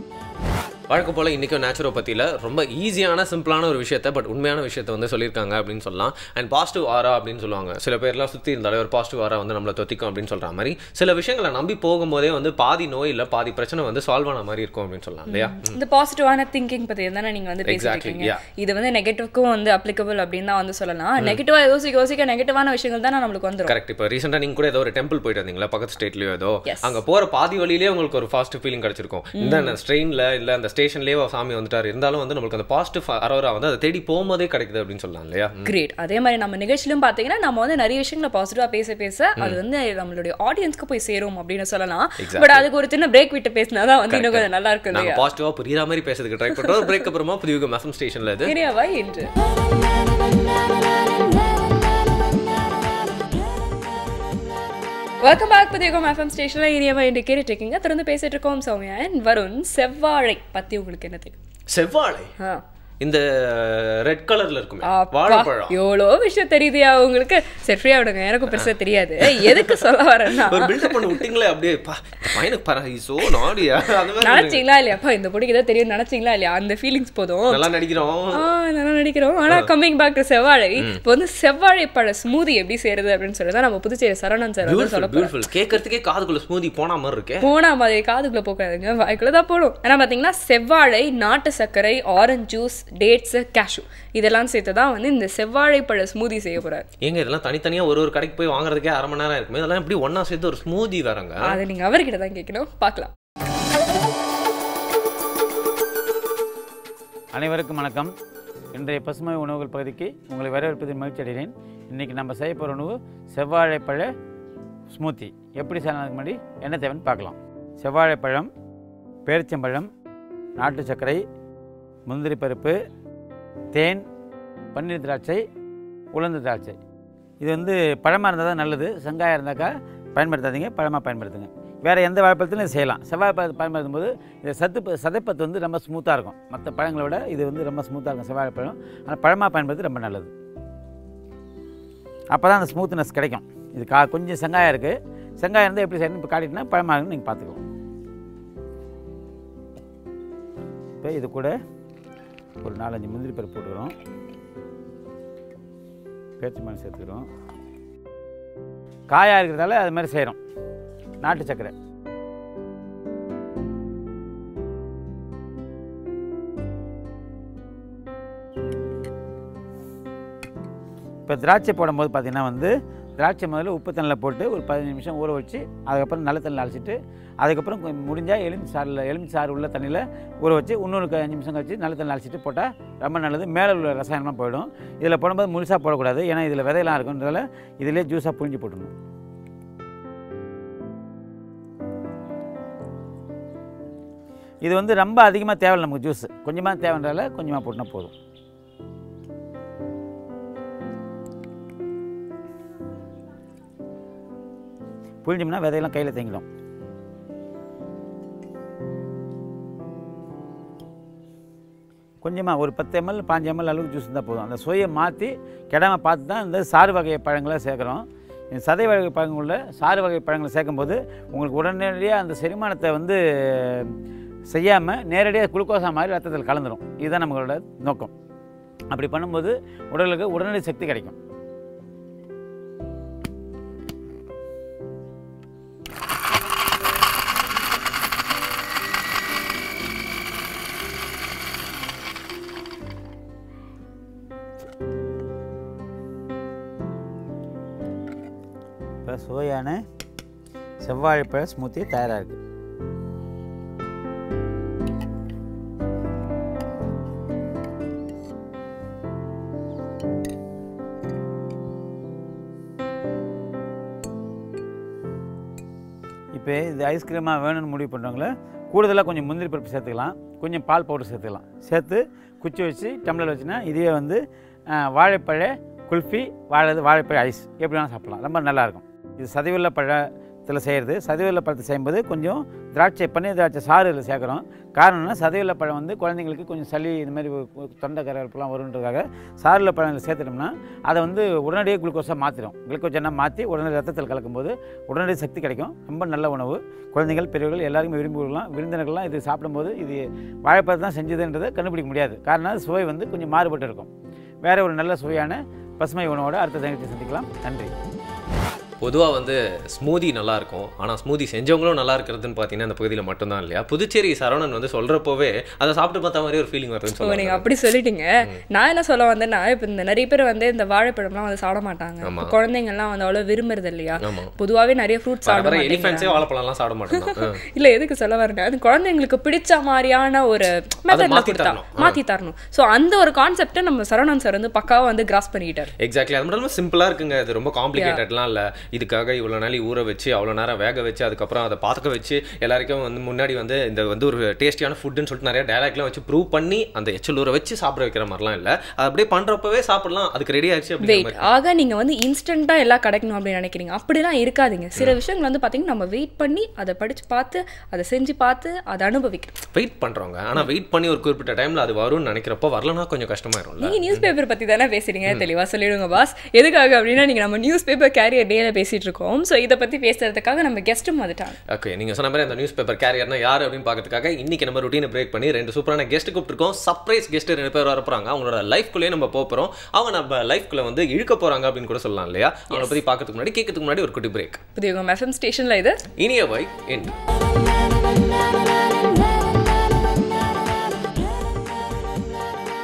வழக்கம் போல் இன்றைக்கும் நேச்சுரோபதியில் ரொம்ப ஈஸியான சிம்பிளான ஒரு விஷயத்தை பட் உண்மையான விஷயத்தை வந்து சொல்லியிருக்காங்க அப்படின்னு சொல்லலாம். அண்ட் பாசிட்டிவ் ஆரா அப்படின்னு சொல்லுவாங்க. சில பேர்லாம் சுற்றி இருந்தாலே ஒரு பாசிட்டிவ் ஆரா வந்து நம்மளை தொத்திக்கும் அப்படின்னு சொல்கிற மாதிரி சில விஷயங்களை நம்பி போகும்போதே வந்து பாதி நோய் இல்லை பாதி பிரச்சனை வந்து சால்வ் ஆன மாதிரி இருக்கும் அப்படின்னு சொல்லலாம் இல்லையா? இந்த பாசிட்டிவான திங்கிங் பற்றி தானே நீங்கள் வந்து பேசிருக்கீங்க. இது வந்து நெகட்டிவ்க்கும் வந்து அப்ளிகபிள் அப்படின்னு தான் வந்து சொல்லலாம். நெகட்டிவாக யோசிக்க நெகட்டிவான விஷயங்கள் தான் நம்மளுக்கு வந்து கரெக்ட். இப்போ ரீசெண்டாக நீங்கள் கூட ஏதோ ஒரு டெம்பிள் போயிட்டு வந்தீங்களா, பக்கத்து ஸ்டேட்லேயோ ஏதோ, அங்கே போகிற பாதி வழியிலேயே உங்களுக்கு ஒரு பாசிட்டிவ் ஃபீலிங் கிடைச்சிருக்கும். இந்த ட்ரெயினில் இல்லை அந்த ஸ்டேஷன்லேயே சாமி வந்துட்டார், இருந்தாலும் வந்து நம்மளுக்கு அந்த பாசிட்டிவ் அரோரா வந்து அதை தேடி போகும்போதே கிடைக்குது அப்படின்னு சொல்லலாம் இல்லையா? கிரேட். அதே மாதிரி நம்ம நிகழ்ச்சியிலும் பார்த்தீங்கன்னா நம்ம வந்து நிறைய விஷயங்களை பாசிட்டிவா பேச அது வந்து நம்மளுடைய ஆடியன்ஸ்க்கு போய் சேரும் அப்படின்னு சொல்லலாம். பட் அதுக்கு ஒரு சின்ன பிரேக் விட்டு பேசினாதான் வந்து இன்னும் கொஞ்சம் நல்லா இருக்கு. நாங்கள் பாசிட்டிவா புரியுற மாதிரி பேசுறதுக்கு ட்ரை பண்றோம். ஒரு பிரேக் அப்புறமா புதிய எஃப்எம் ஸ்டேஷன்ல இது சரியாவா என்று வெல்கம் பேக் புதியகம் எஃப்எம் ஸ்டேஷன்ல இனியவா என்று கேட்டுட்டு இருக்கீங்க. தொடர்ந்து பேசிட்டு இருக்கோம் சௌமியா அண்ட் வருண். செவ்வாழை பத்தி உங்களுக்கு என்ன தெரியும்? செவ்வாழை இந்த ரெட் கலர்ல இருக்கும் வாழைப்பழம். எவ்வளோ விஷயம் தெரியுதியா உங்களுக்கு? சரி ஃப்ரீயா விடுங்க, எனக்கும் பெருசா தெரியாது. எதுக்கு சொல்ல வரேன்னா ஒரு பில்டப் பண்ண விட்டீங்களே அப்படியே பையனுக்கு பரஹிசோ நாடியா அந்த மாதிரி நினைச்சீங்களா இல்லையாப்பா? இந்த பொடிக்கு தான் தெரியும் நினைச்சீங்களா இல்லையா? அந்த ஃபீலிங்ஸ் போதும். நல்லா நடிக்கிறோம். ஆனா கம்மிங் பேக் டு செவ்வாழை, இப்போ வந்து செவ்வாழை பழ ஸ்மூதி எப்படி செய்யறது அப்படின்னு சொல்லிதான் நம்ம புதுச்சேரி சரவணன் சார் வந்து சொல்ல போறோம். கேட்கறதுக்கே காதுக்குள்ள ஸ்மூதி போன மாதிரி காதுக்குள்ள போக்காதுங்க, வாய்க்குள்ளதான் போடும். ஏன்னா பாத்தீங்கன்னா செவ்வாழை, நாட்டு சர்க்கரை, ஆரஞ்சு ஜூஸ், டேட்ஸ், கேஷ்யூ இதெல்லாம் சேர்த்து தான் வந்து இந்த செவ்வாழைப்பழ ஸ்மூதி செய்ய போறாரு. ஏங்க இதெல்லாம் தனித்தனியா ஒரு கடைக்கு போய் வாங்குறதுக்கே 1/2 மணி நேரம் இருக்குமே, இதெல்லாம் எப்படி ஒன்னா சேர்த்து ஒரு ஸ்மூதி வராங்க? அதை நீங்க அவர்கிட்ட தான் கேட்கணும். பார்க்கலாம். அனைவருக்கும் வணக்கம். இன்றைய பசுமை உணவுகள் பகுதிக்கு உங்களை வரவேற்பதில் மகிழ்ச்சி அடைகிறேன். இன்றைக்கி நம்ம செய்ய போகிற உணவு செவ்வாழைப்பழ ஸ்மூத்தி. எப்படி செய்யறதுக்கு முன்னாடி என்ன தேவைன்னு பார்க்கலாம். செவ்வாழைப்பழம், பேரிச்சம்பழம், நாட்டு சர்க்கரை, முந்திரி பருப்பு, தேன், பன்னீர் திராட்சை, உலர்ந்த திராட்சை. இது வந்து பழமாக இருந்தால் தான் நல்லது. செங்காயம் இருந்தாக்கா பயன்படுத்தாதீங்க, பழமாக பயன்படுத்துங்க. வேறு எந்த வாழைப்பழத்திலும் இது செய்யலாம். செவ்வாழைப்பழத்தை பயன்படுத்தும் போது இந்த சதைப்பத்து வந்து ரொம்ப ஸ்மூத்தாக இருக்கும். மற்ற பழங்களை விட இது வந்து ரொம்ப ஸ்மூத்தாக இருக்கும் செவ்வாழைப்பழம். ஆனால் பழமாக பயன்படுத்தி ரொம்ப நல்லது. அப்போ தான் அந்த ஸ்மூத்னஸ் கிடைக்கும். இது கொஞ்சம் செங்காயம் இருக்குது. செங்காயம் இருந்தால் எப்படி செய்யணும் இப்போ காட்டிட்டுனா பழமாகணும்னு நீங்கள் பார்த்துக்கலாம். இப்போ இது கூட ஒரு 4-5 முந்திரி பருப்பு போட்டுக்கிறோம், பேரிச்சம்பழம் சேர்த்துக்கிறோம். காயாக இருக்கிறதால அது மாதிரி செய்கிறோம். நாட்டு சர்க்கரை, இப்போ திராட்சை போடும்போது பார்த்திங்கன்னா வந்து திராட்சை முதல்ல உப்பு தண்ணியில் போட்டு ஒரு 15 நிமிஷம் ஊற வச்சு அதுக்கப்புறம் நல்ல தண்ணியில் அழைச்சிட்டு அதுக்கப்புறம் முடிஞ்சால் எலுமிச்சை சாறு உள்ள தண்ணியில் ஊற வச்சு இன்னொரு 5 நிமிஷம் கழிச்சு நல்ல தண்ணியில் அழைச்சிட்டு போட்டால் ரொம்ப நல்லது. மேலே உள்ள ரசாயனமாக போயிடும். இதில் போடும்போது முழுசாக போடக்கூடாது, ஏன்னா இதில் விதையெல்லாம் இருக்குன்றதால இதிலே ஜூஸாக புழிஞ்சு போட்டுடணும். இது வந்து ரொம்ப அதிகமாக தேவையில்லை நமக்கு ஜூஸ், கொஞ்சமாக தேவைன்றதால கொஞ்சமாக போட்டுனா போதும். புழிஞ்சோம்னா விதையெல்லாம் கையில் தேங்கிடும். கொஞ்சமாக ஒரு 10 ml 5 ml அளவுக்கு ஜூஸ் இருந்தால் போதும். அந்த சுவையை மாற்றி கெடாமல் பார்த்து தான் இந்த சாறு வகை பழங்களை சேர்க்குறோம். இந்த சதை வகை பழங்களில் சாறு வகை பழங்களை சேர்க்கும்போது உங்களுக்கு உடனடியாக அந்த செரிமானத்தை வந்து செய்யாமல் நேரடியாக குளுக்கோஸா மாதிரி ரத்தத்தில் கலந்துடும். இதுதான் நம்மளோட நோக்கம். அப்படி பண்ணும்போது உடலுக்கு உடனடி சக்தி கிடைக்கும். இப்போ சுவையான செவ்வாழைப்பழ ஸ்மூத்தி தயாராக இருக்குது. இப்போ இது ஐஸ்கிரீமாக வேணும்னு முடிவு பண்ணுறவங்கள கூடுதலாக கொஞ்சம் முந்திரி பருப்பு சேர்த்துக்கலாம், கொஞ்சம் பால் பவுடர் சேர்த்துக்கலாம். சேர்த்து குச்சி வச்சு டம்ளர் வச்சுன்னா இதுவே வந்து வாழைப்பழ குல்ஃபி, வாழைப்பழ ஐஸ் எப்படி வேணால் சாப்பிட்லாம். ரொம்ப நல்லாயிருக்கும். இது சதையுள்ள பழத்தில் செய்கிறது. சதையுள்ள பழத்தை செய்யும்போது கொஞ்சம் பன்னீர் திராட்சை சாறு இதில் சேர்க்குறோம். காரணம்னா சதையுள்ள பழம் வந்து குழந்தைங்களுக்கு கொஞ்சம் சளி இந்த மாதிரி தொண்டை கரகரப்புலாம் வருன்றதுக்காக சாறுள்ள பழம் சேர்த்துட்டோம்னா அதை வந்து உடனடியாக குளுக்கோஸாக மாற்றிடும். குளுக்கோஜனாக மாற்றி உடனடி ரத்தத்தில் கலக்கும்போது உடனடி சக்தி கிடைக்கும். ரொம்ப நல்ல உணவு. குழந்தைகள் பெரியவர்கள் எல்லாருமே விரும்பி கொள்ளலாம். விருந்தினர்கள்லாம் இது சாப்பிடும்போது இது வாழைப்பழம் தான் செஞ்சதுன்றதை கண்டுபிடிக்க முடியாது. காரணம் சுவை வந்து கொஞ்சம் மாறுபட்டு இருக்கும். வேறு ஒரு நல்ல சுவையான பசுமை உணவோடு அடுத்த நிகழ்ச்சி சந்திக்கலாம். நன்றி. பொதுவாக வந்து ஸ்மூதி நல்லாயிருக்கும், ஆனால் ஸ்மூதி செஞ்சவங்களும் நல்லா இருக்கிறதுன்னு பார்த்தீங்கன்னா அந்த பகுதியில் மட்டும்தான் இல்லையா? புதுச்சேரி சரவணன் வந்து சொல்கிறப்போவே அதை சாப்பிட்டு பார்த்த மாதிரி ஒரு ஃபீலிங் வருதுன்னு சொல்லுவாங்க. நீங்கள் அப்படி சொல்லிட்டீங்க. நான் என்ன சொல்ல வந்தேன்னா, இப்போ இந்த நிறைய பேர் வந்து இந்த வாழைப்பழம்லாம் வந்து சாப்பிட மாட்டாங்க. குழந்தைங்கள்லாம் வந்து அவ்வளோ விரும்புறது இல்லையா? பொதுவாகவே நிறைய ஃப்ரூட்ஸ் சாப்பிட எலிஃபென்ட்ஸே வாழைப்பழம்லாம் சாப்பிட மாட்டாங்க. இல்லை, எதுக்கு சொல்ல வரேன், அது குழந்தைங்களுக்கு பிடிச்ச மாதிரியான ஒரு மெத்தட்ல மாற்றி தரணும். ஸோ அந்த ஒரு கான்செப்டை நம்ம சரவணன் சார் வந்து பக்காவாக வந்து கிராஸ் பண்ணிக்கிட்டார். எக்ஸாக்ட்லி. அது மட்டும் சிம்பிளாக இருக்குங்க. அது ரொம்ப காம்ப்ளிகேட்டட்லாம் இல்லை. இதுக்காக இவ்வளோ நாள் ஊற வச்சு அவ்வளோ நேரம் வேக வச்சு அதுக்கப்புறம் அதை பார்த்துக்க வச்சு எல்லாருக்கும் வந்து முன்னாடி வந்து இந்த வந்து ஒரு டேஸ்டியான ஃபுட்டுன்னு சொல்லிட்டு நிறைய டயலாக்லாம் வச்சு ப்ரூவ் பண்ணி அந்த எச்சல் ஊற வச்சு சாப்பிட வைக்கிற மாதிரிலாம் இல்லை. அது அப்படியே பண்ணுறப்பவே சாப்பிடலாம், அதுக்கு ரெடி ஆயிடுச்சு. வெயிட் ஆக நீங்கள் வந்து இன்ஸ்டண்ட்டாக எல்லாம் கிடைக்கணும் அப்படின்னு நினைக்கிறீங்க. அப்படிலாம் இருக்காதீங்க. சில விஷயங்கள் வந்து பார்த்தீங்கன்னா நம்ம வெயிட் பண்ணி அதை படித்து பார்த்து அதை செஞ்சு பார்த்து அதை அனுபவிக்கணும். வெயிட் பண்ணுறோங்க. ஆனால் வெயிட் பண்ணி ஒரு குறிப்பிட்ட டைமில் அது வரும்னு நினைக்கிறப்போ வரலன்னா கொஞ்சம் கஷ்டமாயிரும். நீங்கள் நியூஸ் பேப்பர் பற்றி தானே பேசுறீங்க, தெளிவாக சொல்லிடுங்க பாஸ். எதுக்காக அப்படின்னா நீங்கள் நம்ம நியூஸ் பேப்பர் கேரியர் டேல பேசிட்டு இருக்கோம். ஸோ இதை பற்றி பேசுறதுக்காக நம்ம கெஸ்ட்டும் வந்துட்டாங்க. ஓகே, நீங்கள் சொன்ன மாதிரி அந்த நியூஸ் பேப்பர் கேரியர்னா யார் அப்படின்னு பார்க்கறதுக்காக இன்னைக்கு நம்ம ரொட்டீனை பிரேக் பண்ணி 2 சூப்பரான கெஸ்ட் கூப்பிட்டுருக்கோம். சர்ப்ரைஸ் கெஸ்ட் 2 பேர் வர போகிறாங்க. அவங்களோட லைஃப்குள்ளேயே நம்ம போகிறோம். அவங்க நம்ம லைஃப்குள்ளே வந்து இழுக்க போகிறாங்க அப்படின்னு கூட சொல்லலாம் இல்லையா? அவங்களை பற்றி பார்க்கறதுக்கு முன்னாடி கேட்கறதுக்கு முன்னாடி ஒரு குட்டி பிரேக். புதிய எஃப்எம் ஸ்டேஷனில் இது இனிய வை என்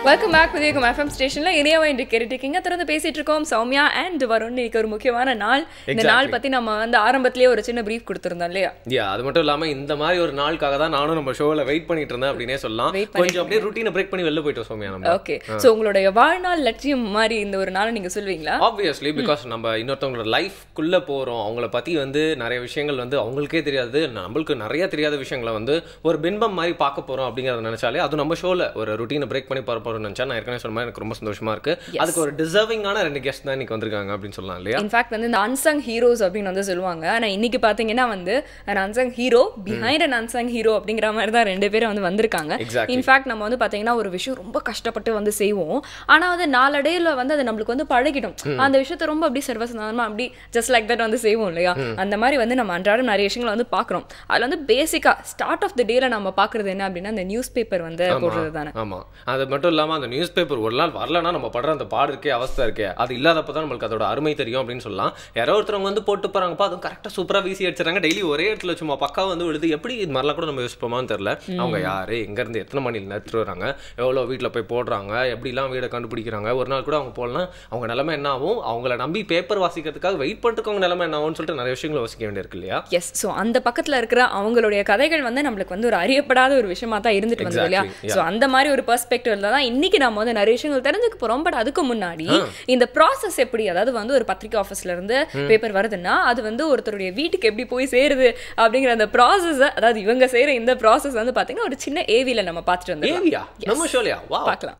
வெல்கம் பேக் புதிய எஃப்எம் ஸ்டேஷன்ல இனியாவா என்று கேட்டுருக்கீங்க. தொடர்ந்து பேசிட்டு இருக்கோம் சௌமியா அண்ட் வருண். இன்னைக்கு ஒரு முக்கியமான நாள். இந்த நாள் பத்தி நம்ம வந்து ஆரம்பத்திலேயே ஒரு சின்ன பிரீஃப் கொடுத்திருந்தோம் இல்லையா? அது மட்டும் இல்லாம இந்த மாதிரி ஒரு நாளுக்காக தான் நானும் நம்ம ஷோல வெயிட் பண்ணிட்டு இருந்தேன் அப்படினே சொல்லலாம். கொஞ்சம் அப்படியே ரூட்டீனை பிரேக் பண்ணி வெளில போயிட்டோம் சௌமியா நம்ம. ஓகே, சோ உங்களுடைய வாழ்நாள் லட்சியம் மாதிரி இந்த ஒரு நாளை நீங்க சொல்வீங்களா? ஆப்வியஸ்லி, பிகாஸ் நம்ம இன்னொருத்தவங்களோட லைஃப்குள்ள போறோம். அவங்கள பத்தி வந்து நிறைய விஷயங்கள் வந்து அவங்களுக்கே தெரியாது, நம்மளுக்கு நிறைய தெரியாத விஷயங்களை வந்து ஒரு பின்பம் மாதிரி பார்க்க போறோம் அப்படிங்கறத நினைச்சாலே அது நம்ம ஷோல ஒரு ரூட்டீனை பிரேக் பண்ணி பார்க்க போறோம்னு நினைச்சா நான் ஏற்கனவே சொன்ன மாதிரி எனக்கு ரொம்ப சந்தோஷமா இருக்கு. அதுக்கு ஒரு டிசர்விங்கான 2 கெஸ்ட் தான் இன்னைக்கு வந்திருக்காங்க அப்படின்னு சொல்லலாம் இல்லையா? இன்ஃபேக்ட் வந்து இந்த அன்சங் ஹீரோஸ் அப்படின்னு வந்து சொல்லுவாங்க. ஆனா இன்னைக்கு பாத்தீங்கன்னா வந்து an unsung hero behind an unsung hero அப்படிங்கிற மாதிரி தான் 2 பேரும் வந்து வந்திருக்காங்க. இன்ஃபேக்ட் நம்ம வந்து பாத்தீங்கன்னா ஒரு விஷயம் ரொம்ப கஷ்டப்பட்டு வந்து செய்வோம். ஆனா வந்து நாளடைவுல வந்து அது நம்மளுக்கு வந்து பழகிடும். அந்த விஷயத்தை ரொம்ப அப்படி சர்வசாதாரணமா அப்படி ஜஸ்ட் லைக் தட் வந்து செய்வோம் இல்லையா? அந்த மாதிரி வந்து நம்ம அன்றாடம் நிறைய விஷயங்களை வந்து பாக்குறோம். அதுல வந்து பேசிக்கா ஸ்டார்ட் ஆஃப் த டேல நம்ம பாக்குறது என்ன அப்படின்னா அந்த நியூஸ் பேப்பர் வந்து போடுறது தானே. ஆமா, அது மட்டும் இல்லாம அந்த நியூஸ் பேப்பர் ஒரு நாள் வரலன்னா நம்ம படுற அந்த பாடு இருக்கே, அவஸ்தை இருக்கே, அது இல்லாதப்ப தான் நம்மளுக்கு அதோட அருமை தெரியும் அப்படின்னு சொல்லலாம். யாரோ ஒருத்தவங்க வந்து போட்டு போறாங்கப்பா, அதுவும் கரெக்டாக சூப்பராக வீசி அடிச்சிடறாங்க. டெய்லி ஒரே இடத்துல சும்மா பக்கா வந்து விழுது. எப்படி இது மாதிரிலாம் கூட நம்ம யோசிப்போமான்னு தெரியல. அவங்க யாரு, எங்கேருந்து எத்தனை மணியில் நிறுத்துட்டு வராங்க, எவ்வளோ வீட்டில் போய் போடுறாங்க, எப்படிலாம் வீடை கண்டுபிடிக்கிறாங்க. ஒரு நாள் கூட அவங்க போடலாம், அவங்க நிலைமை என்ன ஆகும், அவங்கள நம்பி பேப்பர் வாசிக்கிறதுக்காக வெயிட் பண்ணிட்டு நிலைமை என்ன ஆகும்னு சொல்லிட்டு நிறைய விஷயங்களை யோசிக்க வேண்டியிருக்கு இல்லையா? எஸ். ஸோ அந்த பக்கத்தில் இருக்கிற அவங்களுடைய கதைகள் வந்து நம்மளுக்கு வந்து ஒரு அறியப்படாத ஒரு விஷயமா தான் இருந்துட்டு வந்தது இல்லையா? ஸோ அந்த மாதிரி ஒரு பெர்ஸ்பெக்டிவ்ல தான் இன்னைக்கு நம்ம வந்து நிறைய விஷயங்கள் தெரிஞ்சுக்க போறோம். பட் அதுக்கு முன்னாடி இந்த ப்ராசஸ் எப்படி, அதாவது வந்து ஒரு பத்திரிகை ஆஃபீஸ்ல இருந்து பேப்பர் வருதுன்னா அது வந்து ஒருத்தருடைய வீட்டுக்கு எப்படி போய் சேருது அப்படிங்கிற அந்த ப்ராசஸ், அதாவது இவங்க செய்யற இந்த ப்ராசஸ் வந்து பாத்தீங்கன்னா ஒரு சின்ன ஏவில நம்ம பார்த்துட்டு வந்து பார்க்கலாம்.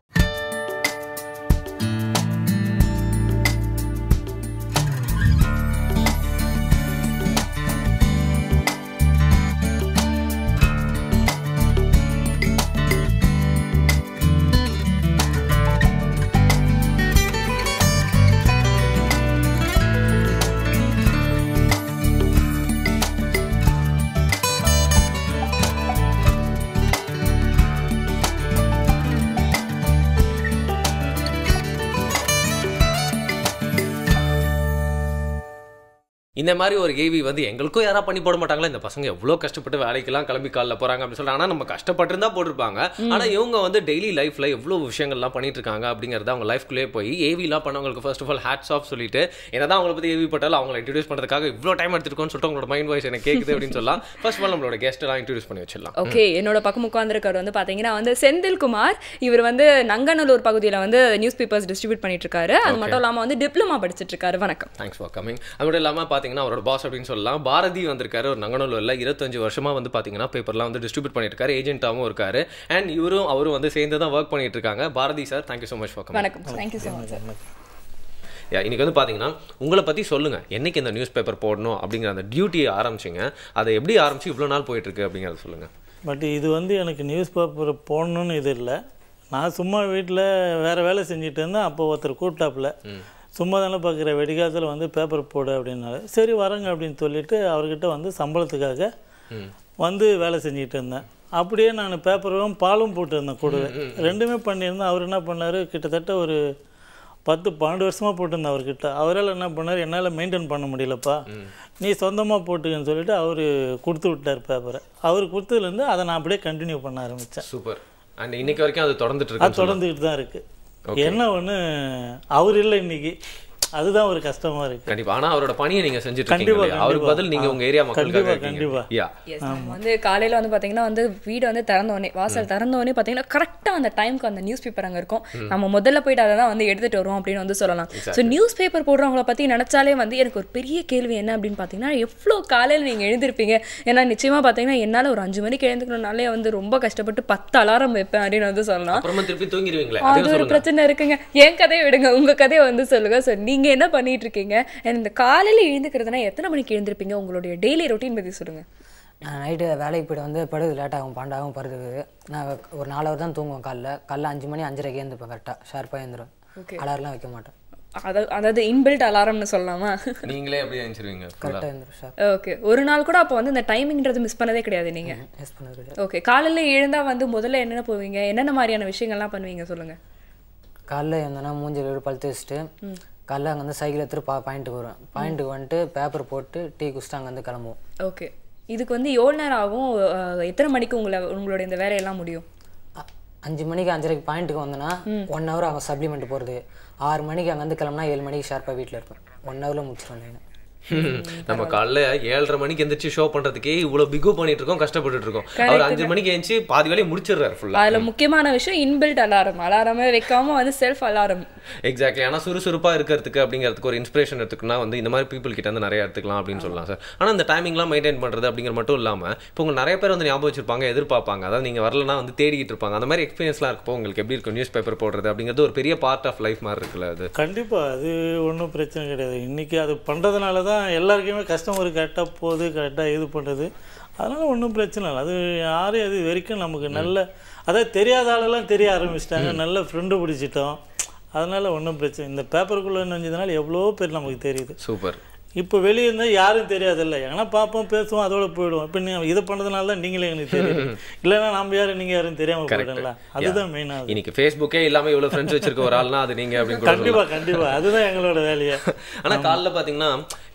இந்த மாதிரி ஒரு ஏவி வந்து எங்களுக்கும் யாராவது பண்ணி போட மாட்டாங்களா, இந்த பசங்க எவ்வளோ கஷ்டப்பட்டு வேலைக்கெல்லாம் கிளம்பி காலில் போகிறாங்க அப்படின்னு சொல்லிட்டு. ஆனால் நம்ம கஷ்டப்பட்டு தான் போட்டிருப்பாங்க. ஆனால் இவங்க வந்து டெய்லி லைஃப்பில் எவ்வளோ விஷயங்கள்லாம் பண்ணிட்டு இருக்காங்க அப்படிங்கிறத அவங்க லைஃப்குள்ளேயே போய் ஏவிலாம் பண்ணவங்களுக்கு first of all hats off சொல்லிட்டு, என்னதான் அவங்களை பற்றி ஏவி பட்டாலும் அவங்களை இன்ட்ரடியூஸ் பண்ணுறதுக்காக இவ்வளோ டைம் எடுத்துருக்கோன்னு சொல்லிட்டு உங்களோட மைண்ட் வாய்ஸ் எனக்கு கேட்குது அப்படின்னு சொல்லலாம். ஃபர்ஸ்ட் ஆஃப் ஆல் நம்மளோட கெஸ்ட் எல்லாம் இன்ட்ரடியூஸ் பண்ணி வச்சிடலாம். ஓகே, என்னோட பக்கம் உட்காந்துருக்காரு வந்து பார்த்தீங்கன்னா வந்து செந்தில்குமார். இவர் வந்து நங்கநல்லூர் பகுதியில் வந்து நியூஸ் பேப்பர்ஸ் டிஸ்ட்ரிபியூட் பண்ணிட்டு இருக்காரு. அது மட்டும் இல்லாமல் வந்து டிப்ளமா படிச்சிட்டு இருக்காரு. வணக்கம். Thanks for coming. அது மட்டும் இல்லாமல் பார்த்தீங்கன்னா அவரோட பாஸ் அப்படின்னு சொல்லலாம். பாரதி வந்திருக்காரு. ஒரு நங்கநல்லூரில் 25 வருஷமாக வந்து பார்த்தீங்கன்னா பேப்பர்லாம் வந்து டிஸ்ட்ரிபியூட் பண்ணிட்டு இருக்காரு. ஏஜென்ட்டாகவும் இருக்காரு. அண்ட் அவரும் வந்து சேர்ந்து தான் ஒர்க் பண்ணிட்டு இருக்காங்க. Bharathi sir, thank you so much for coming. வணக்கம். Thank you so much sir. இன்னைக்கு வந்து பார்த்தீங்கன்னா உங்களை பற்றி சொல்லுங்கள். என்னைக்கு இந்த நியூஸ் பேப்பர் போடணும் அப்படிங்கிற அந்த டியூட்டியை ஆரம்பிச்சிங்க, அதை எப்படி ஆரம்பிச்சு இவ்வளோ நாள் போயிட்டுருக்கு அப்படிங்கிறத சொல்லுங்கள். பட் இது வந்து எனக்கு நியூஸ் பேப்பர் போடணுன்னு இது இல்லை. நான் சும்மா வீட்டில் வேறு வேலை செஞ்சுட்டு இருந்தேன். அப்போ ஒருத்தர் கூப்பிட்டாப்புல, சும்மா தானே பார்க்குற வெடிகாலத்தில் வந்து பேப்பர் போடு அப்படின்னால சரி வரேங்க அப்படின்னு சொல்லிட்டு அவர்கிட்ட வந்து சம்பளத்துக்காக வந்து வேலை செஞ்சுட்டு இருந்தேன். அப்படியே நான் பேப்பரும் பாலும் போட்டுருந்தேன் கூடவே, ரெண்டுமே பண்ணியிருந்தேன். அவர் என்ன பண்ணார், கிட்டத்தட்ட ஒரு 10-12 வருஷமாக போட்டிருந்தேன் அவர்கிட்ட. அவரால் என்ன பண்ணார், என்னால் மெயின்டைன் பண்ண முடியலப்பா, நீ சொந்தமாக போட்டுக்கன்னு சொல்லிட்டு அவர் கொடுத்து விட்டார் பேப்பரை. அவர் கொடுத்ததுலேருந்து அதை நான் அப்படியே கண்டினியூ பண்ண ஆரம்பித்தேன். சூப்பர். அண்ட் இன்னைக்கு வரைக்கும் அது தொடர்ந்துட்டு தான் இருக்குது. என்ன ஒன்று, அவர் இல்லை இன்னைக்கு, அதுதான் ஒரு கஷ்டமா இருக்கு. கண்டிப்பா. ஆனா அவரோட பணியை நீங்க செஞ்சுட்டு இருக்கீங்க. அவருக்கு பதில் நீங்க உங்க ஏரியா மக்களுக்காக கண்டிப்பா. வந்து காலையில வந்து பாத்தீங்கன்னா வந்து வீடு வந்து திறந்த உடனே, வாசல் திறந்த உடனே பாத்தீங்கன்னா கரெக்டா அந்த டைம்க்கு அந்த நியூஸ் பேப்பர் அங்க இருக்கும். நம்ம முதல்ல போயிட்டு அதை தான் வந்து எடுத்துட்டு வருவோம் அப்படின்னு வந்து சொல்லலாம். ஸோ நியூஸ் பேப்பர் போடுறவங்கள பத்தி நினைச்சாலே வந்து எனக்கு ஒரு பெரிய கேள்வி என்ன அப்படின்னு பாத்தீங்கன்னா, எவ்வளவு காலையில நீங்க எழுந்திருப்பீங்க? ஏன்னா நிச்சயமா பாத்தீங்கன்னா என்னால ஒரு 5 மணிக்கு எழுந்துக்கணும்னாலே வந்து ரொம்ப கஷ்டப்பட்டு 10 அலாரம் வைப்பேன் அப்படின்னு வந்து சொல்லலாம். அப்புறமா திருப்பி தூங்கிடுவீங்களா? அது ஒரு பிரச்சனை இருக்குங்க. என் கதையை விடுங்க, உங்க கதையை வந்து சொல்லுங்க. ஸோ நீங்க என்ன பண்ணிட்டு இருக்கீங்க? இந்த காலையில எழுந்துக்கிறதுனா எத்தனை மணிக்கு எழுந்திருப்பீங்க? உங்களுடைய டெய்லி ரொட்டீன் பத்தி சொல்லுங்க. நான் நைட்டு வேலைக்கு போய்ட்டு வந்து படுது லேட்டாகும், 12 ஆகும் படுதுக்குது. நான் ஒரு 4 ஹவர் தான் தூங்குவேன். காலைல 5 மணி 5:30 எழுந்துப்பேன். கரெக்டாக ஷார்ப்பாக எழுந்துருவேன். அலாரம்லாம் வைக்க மாட்டேன். அதாவது இன்பில்ட் அலாரம்னு சொல்லலாமா? நீங்களே அப்படியே எழுந்திருவீங்க? கரெக்டாக எழுந்துரும். ஓகே. ஒரு நாள் கூட அப்போ வந்து இந்த டைமிங்கிறது மிஸ் பண்ணதே கிடையாது நீங்க? மிஸ் பண்ணது கிடையாது. ஓகே. காலையில எழுந்தா வந்து முதல்ல என்னென்ன போவீங்க, என்னென்ன மாதிரியான விஷயங்கள்லாம் பண்ணுவீங்க சொல்லுங்க. காலைல எழுந்தோன்னா மூஞ்சி பழுத்து வச்சுட்டு காலைல அங்கே வந்து சைக்கிள் எடுத்துட்டு பாயிண்ட்டுக்கு வருவேன். பாயிண்ட்டுக்கு வந்துட்டு பேப்பர் போட்டு டீ குடிச்சிட்டு அங்கேருந்து கிளம்புவோம். ஓகே. இதுக்கு வந்து எவ்வளோ நேரம் ஆகும்? எத்தனை மணிக்கு உங்களோட இந்த வேலையெல்லாம் முடியும்? 5 மணிக்கு 5:30 பாயிண்ட்டுக்கு வந்தோன்னா 1 ஹவர் அங்கே சப்ளிமெண்ட் போகிறது. 6 மணிக்கு அங்கேருந்து கிளம்புனா 7 மணிக்கு ஷார்ப்பாக வீட்டில் இருப்பேன். 1 ஹவரில் முடிச்சிடுவேன் லைனை. நம்ம காலைல 7:30 மணிக்கு எந்திரிச்சு ஷோ பண்றதுக்கே இவ்வளவு பிகு பண்ணிட்டு இருக்கோம், கஷ்டப்பட்டு இருக்கோம். அவர் 5 மணிக்கு எழுந்துச்சு பாதி வேலையை முடிச்சிடுறாரு ஃபுல்லா. அதுல முக்கியமான விஷயம் இன்பில்ட் அலாரமே வைக்காம வந்து செல்ஃப் அலாரம். எக்ஸாக்ட்லி. ஆனா சுறுசுறுப்பா இருக்கிறதுக்கு அப்படிங்கிறதுக்கு ஒரு இன்ஸ்பிரேஷன் எடுத்துக்கணும்னா வந்து இந்த மாதிரி பீப்புள் கிட்ட வந்து நிறைய எடுத்துக்கலாம் அப்படின்னு சொல்லலாம் சார். ஆனா இந்த டைமிங்லாம் மெயின்டைன் பண்றது அப்படிங்கிற மட்டும் இல்லாம இப்போ உங்களுக்கு நிறைய பேர் வந்து ஞாபகம் வச்சிருப்பாங்க, எதிர்பார்ப்பாங்க. அதாவது நீங்க வரலன்னா வந்து தேடிட்டு இருப்பாங்க. அந்த மாதிரி எக்ஸ்பீரியன்ஸ்லாம் இருக்கப்போ உங்களுக்கு எப்படி இருக்கும் நியூஸ் பேப்பர் போடுறது அப்படிங்கிறது? ஒரு பெரிய பார்ட் ஆஃப் லைஃப் மாதிரி இருக்குல்ல அது? கண்டிப்பா. அது ஒன்றும் பிரச்சனை கிடையாது. இன்னைக்கு அது பண்றதுனால தான் எல்லாருக்குமே கஸ்டமர் கரெக்டாக போகுது, கரெக்டாக இது பண்ணுறது. அதனால் ஒன்றும் பிரச்சனை இல்லை. அது யாரும் அது வரைக்கும் நமக்கு நல்ல, அதாவது தெரியாத ஆளெல்லாம் தெரிய ஆரம்பிச்சிட்டாங்க, நல்ல ஃப்ரெண்டு பிடிச்சிட்டோம். அதனால் ஒன்றும் பிரச்சனை. இந்த பேப்பருக்குள்ளே நுழைஞ்சதுனால எவ்வளோ பேர் நமக்கு தெரியுது. சூப்பர். இப்போ வெளியே இருந்தால் யாரும் தெரியாதில்ல, ஏன்னா பார்ப்போம் பேசுவோம் அதோட போயிடுவோம். இப்போ நீங்கள் இதை பண்ணுறதுனால தான் நீங்களே எனக்கு தெரியும். இல்லைன்னா நம்ம யாரும் நீங்கள் யாரும் தெரியாமல் போயிடல. அதுதான் மெயினாக. இன்னைக்கு ஃபேஸ்புக்கே இல்லாமல் இவ்வளோ ஃப்ரெண்ட்ஸ் வச்சிருக்க ஒரு ஆள்னா அது நீங்கள் அப்படின்னு. கண்டிப்பாக அதுதான் எங்களோட வேலையை. ஆனால் காலைல பார்த்தீங்கன்னா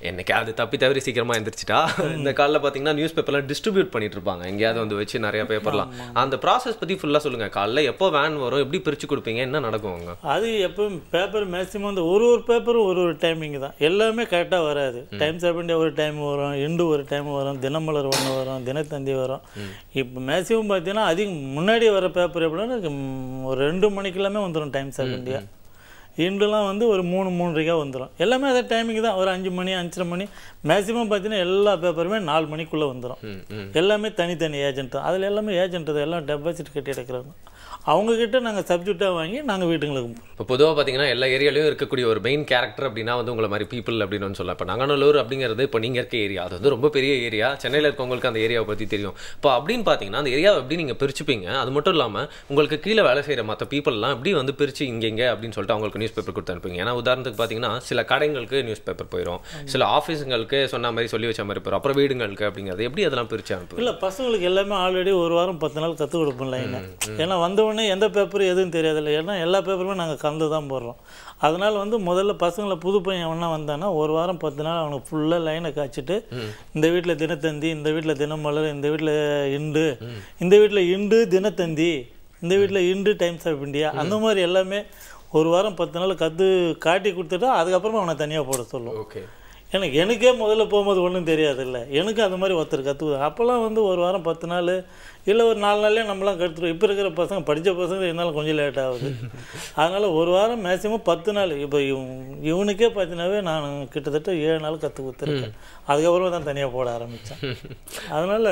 என்னைக்காவது தப்பி தவறி சீக்கிரமாக எழுந்திரிச்சிட்டா இந்த காலைல பார்த்தீங்கன்னா நியூஸ் பேப்பர்லாம் டிஸ்ட்ரிபியூட் பண்ணிட்டு இருப்பாங்க, எங்கேயாவது வந்து வச்சு நிறைய பேப்பர்லாம். அந்த ப்ராசஸ் பற்றி ஃபுல்லாக சொல்லுங்கள். காலைல எப்போ வேன் வரும், எப்படி பிரித்து கொடுப்பீங்க, என்ன நடக்கும் அங்கே? அது எப்போ பேப்பர் மேக்ஸிமம் வந்து ஒரு பேப்பரும் ஒரு டைமிங் தான். எல்லாமே கரெக்டாக வராது. டைம்ஸ் ஆஃப் இந்தியா ஒரு டைம் வரும், இண்டு ஒரு டைம் வரும், தினமலர் ஒன்று வரும், தினத்தந்தி வரும். இப்போ மேக்ஸிமம் பார்த்தீங்கன்னா அதிகம் முன்னாடி வர பேப்பர் எப்படின்னா ஒரு 2 மணிக்கெல்லாமே வந்துடும் டைம்ஸ் ஆஃப் இந்தியா. இண்டுலாம் வந்து ஒரு 3-3:30 வந்துடும். எல்லாமே அதே டைமிங் தான். ஒரு 5 மணி 5:30 மணி மேக்ஸிமம் பார்த்தீங்கன்னா எல்லா பேப்பருமே 4 மணிக்குள்ளே வந்துடும். எல்லாமே தனித்தனி ஏஜென்ட் தான். அதில் எல்லாமே ஏஜென்ட் தான், எல்லாம் டெபாசிட் கட்டி எடுக்கிறாங்க. அவங்கக்கிட்ட நாங்கள் சப்ஜெக்டாக வாங்கி நாங்கள் வீட்டுங்களுக்கு போகிறோம். இப்போ பொதுவாக பார்த்தீங்கன்னா எல்லா ஏரியாலையும் இருக்கக்கூடிய ஒரு மெயின் கேரக்டர் அப்படின்னா வந்து உங்களை மாதிரி பீப்புள் அப்படின்னு சொல்லலாம். இப்போ நங்கநல்லூர் அப்படிங்கிறது இப்போ நீங்கள் இருக்க ஏரியா, அது வந்து ரொம்ப பெரிய ஏரியா. சென்னையில் இருக்கவங்களுக்கு அந்த ஏரியாவை பற்றி தெரியும். இப்போ அப்படின்னு பார்த்தீங்கன்னா அந்த ஏரியாவை எப்படி நீங்கள் பிரிச்சுப்பீங்க? அது மட்டும் இல்லாமல் உங்களுக்கு கீழே வேலை செய்கிற மற்ற பீப்புளெலாம் எப்படி வந்து பிரித்து இங்கே அப்படின்னு சொல்லிட்டு அவங்களுக்கு நியூஸ் பேப்பர் கொடுத்து அனுப்புங்க. ஏன்னா உதாரணத்துக்கு பார்த்தீங்கன்னா சில கடைங்களுக்கு நியூஸ் பேப்பர் போயிடும், சில ஆஃபீஸுங்களுக்கு சொன்ன மாதிரி சொல்லி வச்ச மாதிரி போயிடும், அப்புறம் வீடுங்களுக்கு அப்படிங்கிறது எப்படி அதெல்லாம் பிரித்து அனுப்புங்க? இல்லை, பசங்களுக்கு எல்லாமே ஆல்ரெடி ஒரு வாரம் 10 நாள் கற்றுக் கொடுப்போம் லைனை. ஏன்னா வந்தவொடனே உடனே எந்த பேப்பர் எதுவும் தெரியாதில்ல. ஏன்னா எல்லா பேப்பருமே நாங்கள் கலந்து தான் போடுறோம். அதனால் வந்து முதல்ல பசங்களை புது பையன் ஒன்றா வந்தானா 1 வாரம் 10 நாள் அவனுக்கு ஃபுல்லாக லைனை காய்ச்சிட்டு இந்த வீட்டில் தினத்தந்தி, இந்த வீட்டில் தினமலர், இந்த வீட்டில் இண்டு, இந்த வீட்டில் இண்டு தினத்தந்தி, இந்த வீட்டில் இண்டு டைம்ஸ் ஆஃப் இந்தியா, அந்த மாதிரி எல்லாமே 1 வாரம் 10 நாள் காட்டி கொடுத்துட்டா அதுக்கப்புறமா அவனை தனியாக போட சொல்லுவோம். ஓகே. எனக்கே முதல்ல போகும்போது ஒன்றும் தெரியாதில்ல. எனக்கு அந்த மாதிரி ஒருத்தர் கற்றுக்குது. அப்போல்லாம் வந்து 1 வாரம் 10 நாள் இல்லை ஒரு 4 நாள்லேயே நம்மளாம் கற்றுருவோம். இப்போ இருக்கிற பசங்க படித்த பசங்க இருந்தாலும் கொஞ்சம் லேட் ஆகுது. அதனால் 1 வாரம் மேக்ஸிமம் 10 நாள். இப்போ இவனுக்கே பார்த்தீங்கன்னாவே நான் கிட்டத்தட்ட 7 நாள் கற்றுக் கொடுத்துருக்கேன். அதுக்கப்புறமா தான் தனியாக போட ஆரம்பித்தேன். அதனால்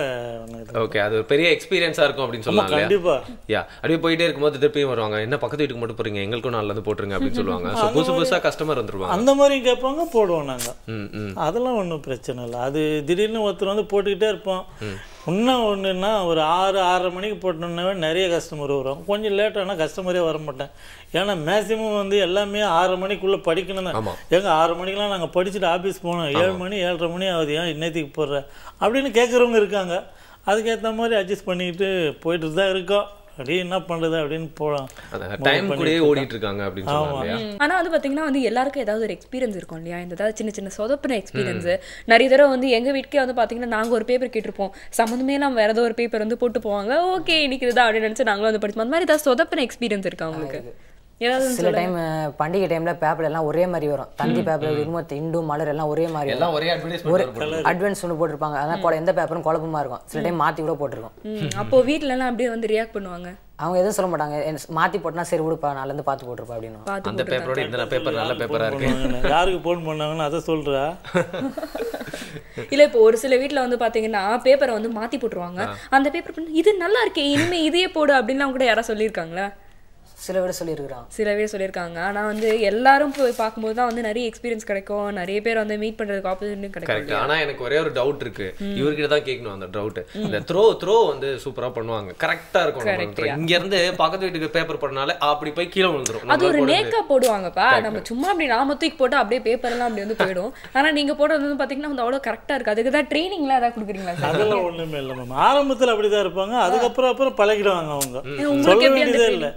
ஓகே, அது ஒரு பெரிய எக்ஸ்பீரியன்ஸாக இருக்கும் அப்படின்னு சொல்லலாம். கண்டிப்பாக. யா, அப்படியே போயிட்டே இருக்கும்போது திருப்பியும் வருவாங்க, என்ன பக்கத்து வீட்டுக்கு மட்டும் போகிறீங்க, எங்களுக்கும் நாளில் போட்டுருங்க அப்படின்னு சொல்லுவாங்க. ஸோ புதுசாக கஸ்டமர் வந்துருவாங்க. அந்த மாதிரியும் கேட்பாங்க, போடுவோம் நாங்கள். அதெல்லாம் ஒன்றும் பிரச்சனை இல்லை. அது திடீர்னு ஒருத்தர் வந்து போட்டுக்கிட்டே இருப்போம். இன்னும் ஒன்றுன்னா ஒரு 6-6:30 மணிக்கு போட்டோன்னாவே நிறைய கஸ்டமர் வரும். கொஞ்சம் லேட்டானா கஸ்டமரே வர மாட்டேன். ஏன்னா மேக்ஸிமம் வந்து எல்லாமே 6 மணிக்குள்ளே படிக்கணும் தான். எங்க 6 மணிக்கெலாம் நாங்கள் படிச்சுட்டு ஆஃபீஸ் போகணும், 7 மணி 7:30 மணி ஆகுது, ஏன் இன்னத்துக்கு போடுற அப்படின்னு கேட்குறவங்க இருக்காங்க. அதுக்கேற்ற மாதிரி அட்ஜஸ்ட் பண்ணிக்கிட்டு போயிட்டு தான் இருக்கோம். அப்படியே என்ன பண்றது அப்படின்னு போலாம். டைம் கூடயே ஓடிட்டு இருக்காங்க அப்படின்னு சொல்றாங்க. ஆனா வந்து பாத்தீங்கன்னா வந்து எல்லாருக்கும் ஏதாவது ஒரு எக்ஸ்பீரியன்ஸ் இருக்கும் இல்லையா? இந்த ஏதாவது சின்ன சின்ன சொதப்பின எக்ஸ்பீரியன்ஸ் நிறைய தடவை வந்து எங்க வீட்டுக்கே வந்து பாத்தீங்கன்னா நாங்க ஒரு பேப்பர் கேட்டிருப்போம், சம்மந்தமே இல்லாம வேற ஏதோ ஒரு பேப்பர் வந்து போட்டு போவாங்க. ஓகே இன்னைக்கு இதுதான் அப்படின்னு நினைச்சு நாங்களும் வந்து படிச்சோம். அந்த மாதிரி ஏதாவது சொதப்பின எக்ஸ்பீரியன்ஸ் இருக்கா உங்களுக்கு? சில டைம் பண்டிகை டைம்ல பேப்பர் எல்லாம் ஒரே மாதிரி வரும். தந்தி பேப்பர் இந்து மலர் எல்லாம் ஒரே மாதிரி எல்லாம் ஒரே அட்வான்ஸ் ஒன்று போட்டிருப்பாங்க. அதான் எந்த பேப்பரும் குழப்பமா இருக்கும். சில டைம் மாத்தி கூட போட்டிருக்கோம். அப்போ வீட்டுல எல்லாம் அப்படியே வந்து ரியாக்ட் பண்ணுவாங்க. அவங்க எதுவும் சொல்ல மாட்டாங்க, மாத்தி போட்டா சரி விடுப்பா, நால இருந்து பார்த்து போட்டுருப்பா அப்படின்னு. அந்த பேப்பரோட இந்த பேப்பர் நல்ல பேப்பரா இருக்கு. யாருக்கு போன் பண்ணாங்கன்னு அதை சொல்றா? இல்ல இப்போ ஒரு சில வீட்டுல வந்து பாத்தீங்கன்னா பேப்பரை வந்து மாத்தி போட்டுருவாங்க. அந்த பேப்பர் இது நல்லா இருக்கே, இனிமே இதையே போடு அப்படின்னு கூட யாராவது சொல்லியிருக்காங்களா? சில பேர் சொல்லியிருக்காங்க. ஆனா வந்து எல்லாரும் போய் பார்க்கும்போது தான் வந்து நிறைய எக்ஸ்பீரியன்ஸ் கிடைக்கும், நிறைய பேர் வந்து மீட் பண்றதுக்கு ஆப்பர்ச்சுனிட்டி கிடைக்கும். ஆனா எனக்கு ஒரே ஒரு டவுட் இருக்கு, இவர்கிட்ட தான் கேட்கணும் அந்த டவுட். இந்த த்ரோ வந்து சூப்பரா பண்ணுவாங்க, கரெக்டா இருக்கும். இங்க இருந்து பக்கத்து வீட்டுக்கு பேப்பர் பண்ணாலே அப்படி போய் கீழே விழுந்துரும். அது ஒரு நேக்கா போடுவாங்கப்பா. நம்ம சும்மா அப்படி நாம தூக்கி போட்டா அப்படியே பேப்பர் எல்லாம் அப்படி வந்து போயிடும். ஆனா நீங்க போடுறது வந்து பாத்தீங்கன்னா வந்து அவ்வளவு கரெக்டா இருக்கு. அதுக்கு தான் ட்ரைனிங்லாம் ஏதாவது கொடுக்குறீங்களா? அதெல்லாம் ஒண்ணுமே இல்லை மேம். ஆரம்பத்துல அப்படிதான் இருப்பாங்க, அதுக்கப்புறம் பழகிடுவாங்க. அவங்க சொல்ல வேண்டியதே இல்லை.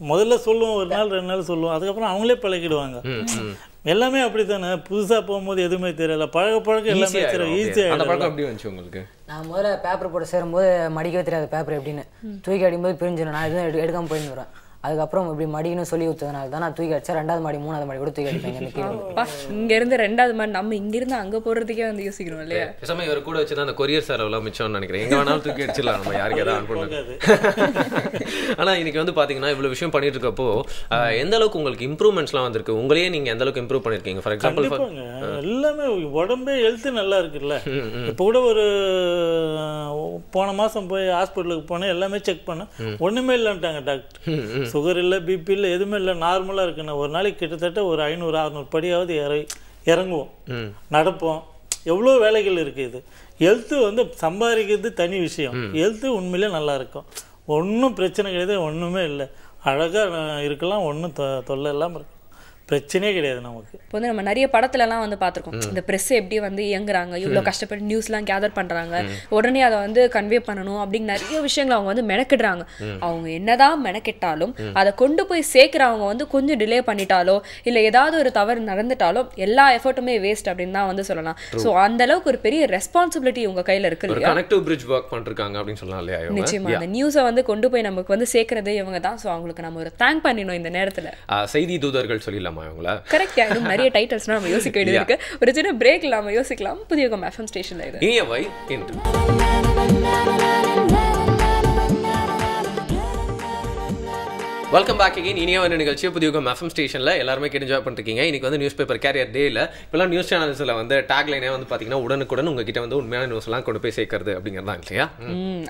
முதல்ல சொல்லுவோம், 1 நாள் 2 நாள் சொல்லுவோம், அதுக்கப்புறம் அவங்களே பழகிடுவாங்க. எல்லாமே அப்படித்தானே. புதுசா போகும்போது எதுவுமே தெரியல, பழக எல்லாமே ஈஸியா. அந்த பழக்கம் எப்படி வந்துச்சு உங்களுக்கு? நான் முதல்ல பேப்பர் போட்டு சேரும்போது மடிக்கவே தெரியாது பேப்பர் எப்படின்னு. தூக்கி அடிக்கும்போது பிரிஞ்சிடும். நான் எதுவும் எடுக்காம போயின்னு வரேன். அதுக்கப்புறம் இப்படி மடிக்கணும் சொல்லி ஊற்றுறதுனால தான் நான் தூக்கி அடிச்சா 2வது மாடி 3வது மாடி கூட தூக்கி அடிப்பேன். இங்க இருந்து 2வது மாடி நம்ம இங்க இருந்து அங்க போறதுக்கே வந்து யோசிக்கணும் இல்லையா? பேசாம இவர் கூட வச்சு அந்த கொரியர் செலவுலாம் மிச்சம்னு நினைக்கிறேன். எங்க வேணாலும் தூக்கி அடிச்சிடலாம், நம்ம யாருக்கு ஏதாவது அனுப்பணும். ஆனா இன்னைக்கு வந்து பாத்தீங்கன்னா இவ்வளவு விஷயம் பண்ணிட்டு இருக்கப்போ எந்த அளவுக்கு உங்களுக்கு இம்ப்ரூவ்மெண்ட்ஸ்லாம் வந்திருக்கு? உங்களையே நீங்க எந்த அளவுக்கு இம்ப்ரூவ் பண்ணிருக்கீங்க? ஃபார் எக்ஸாம்பிள் எல்லாமே உடம்பே ஹெல்த் நல்லா இருக்குல்ல. இப்போ கூட ஒரு போன மாசம் போய் ஹாஸ்பிட்டலுக்கு போனேன், எல்லாமே செக் பண்ணேன், ஒண்ணுமே இல்லைன்ட்டாங்க டாக்டர். சுகர் இல்லை, பிபி இல்லை, எதுவுமே இல்லை, நார்மலாக இருக்குண்ணா. ஒரு நாளைக்கு கிட்டத்தட்ட ஒரு 500-600 படியாவது இறங்குவோம், நடப்போம். எவ்வளோ வேலைகள் இருக்குது. இது ஹெல்த்து வந்து சம்பாதிக்கிறது தனி விஷயம். ஹெல்த்து உண்மையிலே நல்லா இருக்கும், ஒன்றும் பிரச்சனை கிடையாது, ஒன்றுமே இல்லை, அழகாக இருக்கலாம், ஒன்றும் தொல்லை இல்லாமல் இருக்கும், பிரச்சனையே கிடையாது நமக்கு. இப்போ வந்து நம்ம நிறைய படத்துலலாம் வந்து பார்த்துருக்கோம், இந்த ப்ரெஸ் எப்படி வந்து இயங்குறாங்க, இவ்வளோ கஷ்டப்பட்டு நியூஸ்லாம் கேதர் பண்ணுறாங்க, உடனே அதை வந்து கன்வே பண்ணணும் அப்படின்னு நிறைய விஷயங்கள் அவங்க வந்து மெனக்கிடுறாங்க. அவங்க என்னதான் மெனக்கிட்டாலும் அதை கொண்டு போய் சேர்க்குறவங்க வந்து கொஞ்சம் டிலே பண்ணிட்டாலோ இல்லை ஏதாவது ஒரு தவறு நடந்துட்டாலோ எல்லா எஃபர்ட்டுமே வேஸ்ட் அப்படின்னு தான் வந்து சொல்லலாம். ஸோ அந்த அளவுக்கு ஒரு பெரிய ரெஸ்பான்சிபிலிட்டி உங்க கையில் இருக்கு இல்லையா? கனெக்டிவ் பிரிட்ஜ் ஒர்க் பண்ணிருக்காங்க அப்படின்னு சொல்லலாம் இல்லையா? நிச்சயமா அந்த நியூஸை வந்து கொண்டு போய் நமக்கு வந்து சேர்க்கறது இவங்க தான். ஸோ அவங்களுக்கு நம்ம ஒரு தேங்க் பண்ணிடணும் இந்த நேரத்தில். செய்தி தூதர்கள் சொல்லலாம். கரெக்ட். இன்னும் நிறைய டைட்டில்ஸ் நம்ம யோசிக்க வேண்டியது இருக்கு. ஒரு சின்ன பிரேக் நாம யோசிக்கலாம். புதிய எஃப்எம் ஸ்டேஷன்ல இது இனியவை என்று. Welcome back again. இனியவன் நிகழ்ச்சி புதியுகம் எஃப்எம் ஸ்டேஷனில் எல்லாருமே கேட்டு என்ஜாய் பண்ணிருக்கீங்க. இன்னைக்கு வந்து நியூஸ் பேப்பர் கேரியர் டேல இப்பெல்லாம் நியூஸ் சேனல்ஸில் வந்து டேக்லைனே வந்து பார்த்தீங்கன்னா உடனுக்குடன் உங்ககிட்ட வந்து உண்மையான நியூஸ் எல்லாம் கொண்டு போய் சேர்க்கறது அப்படிங்கிறதா இல்லையா?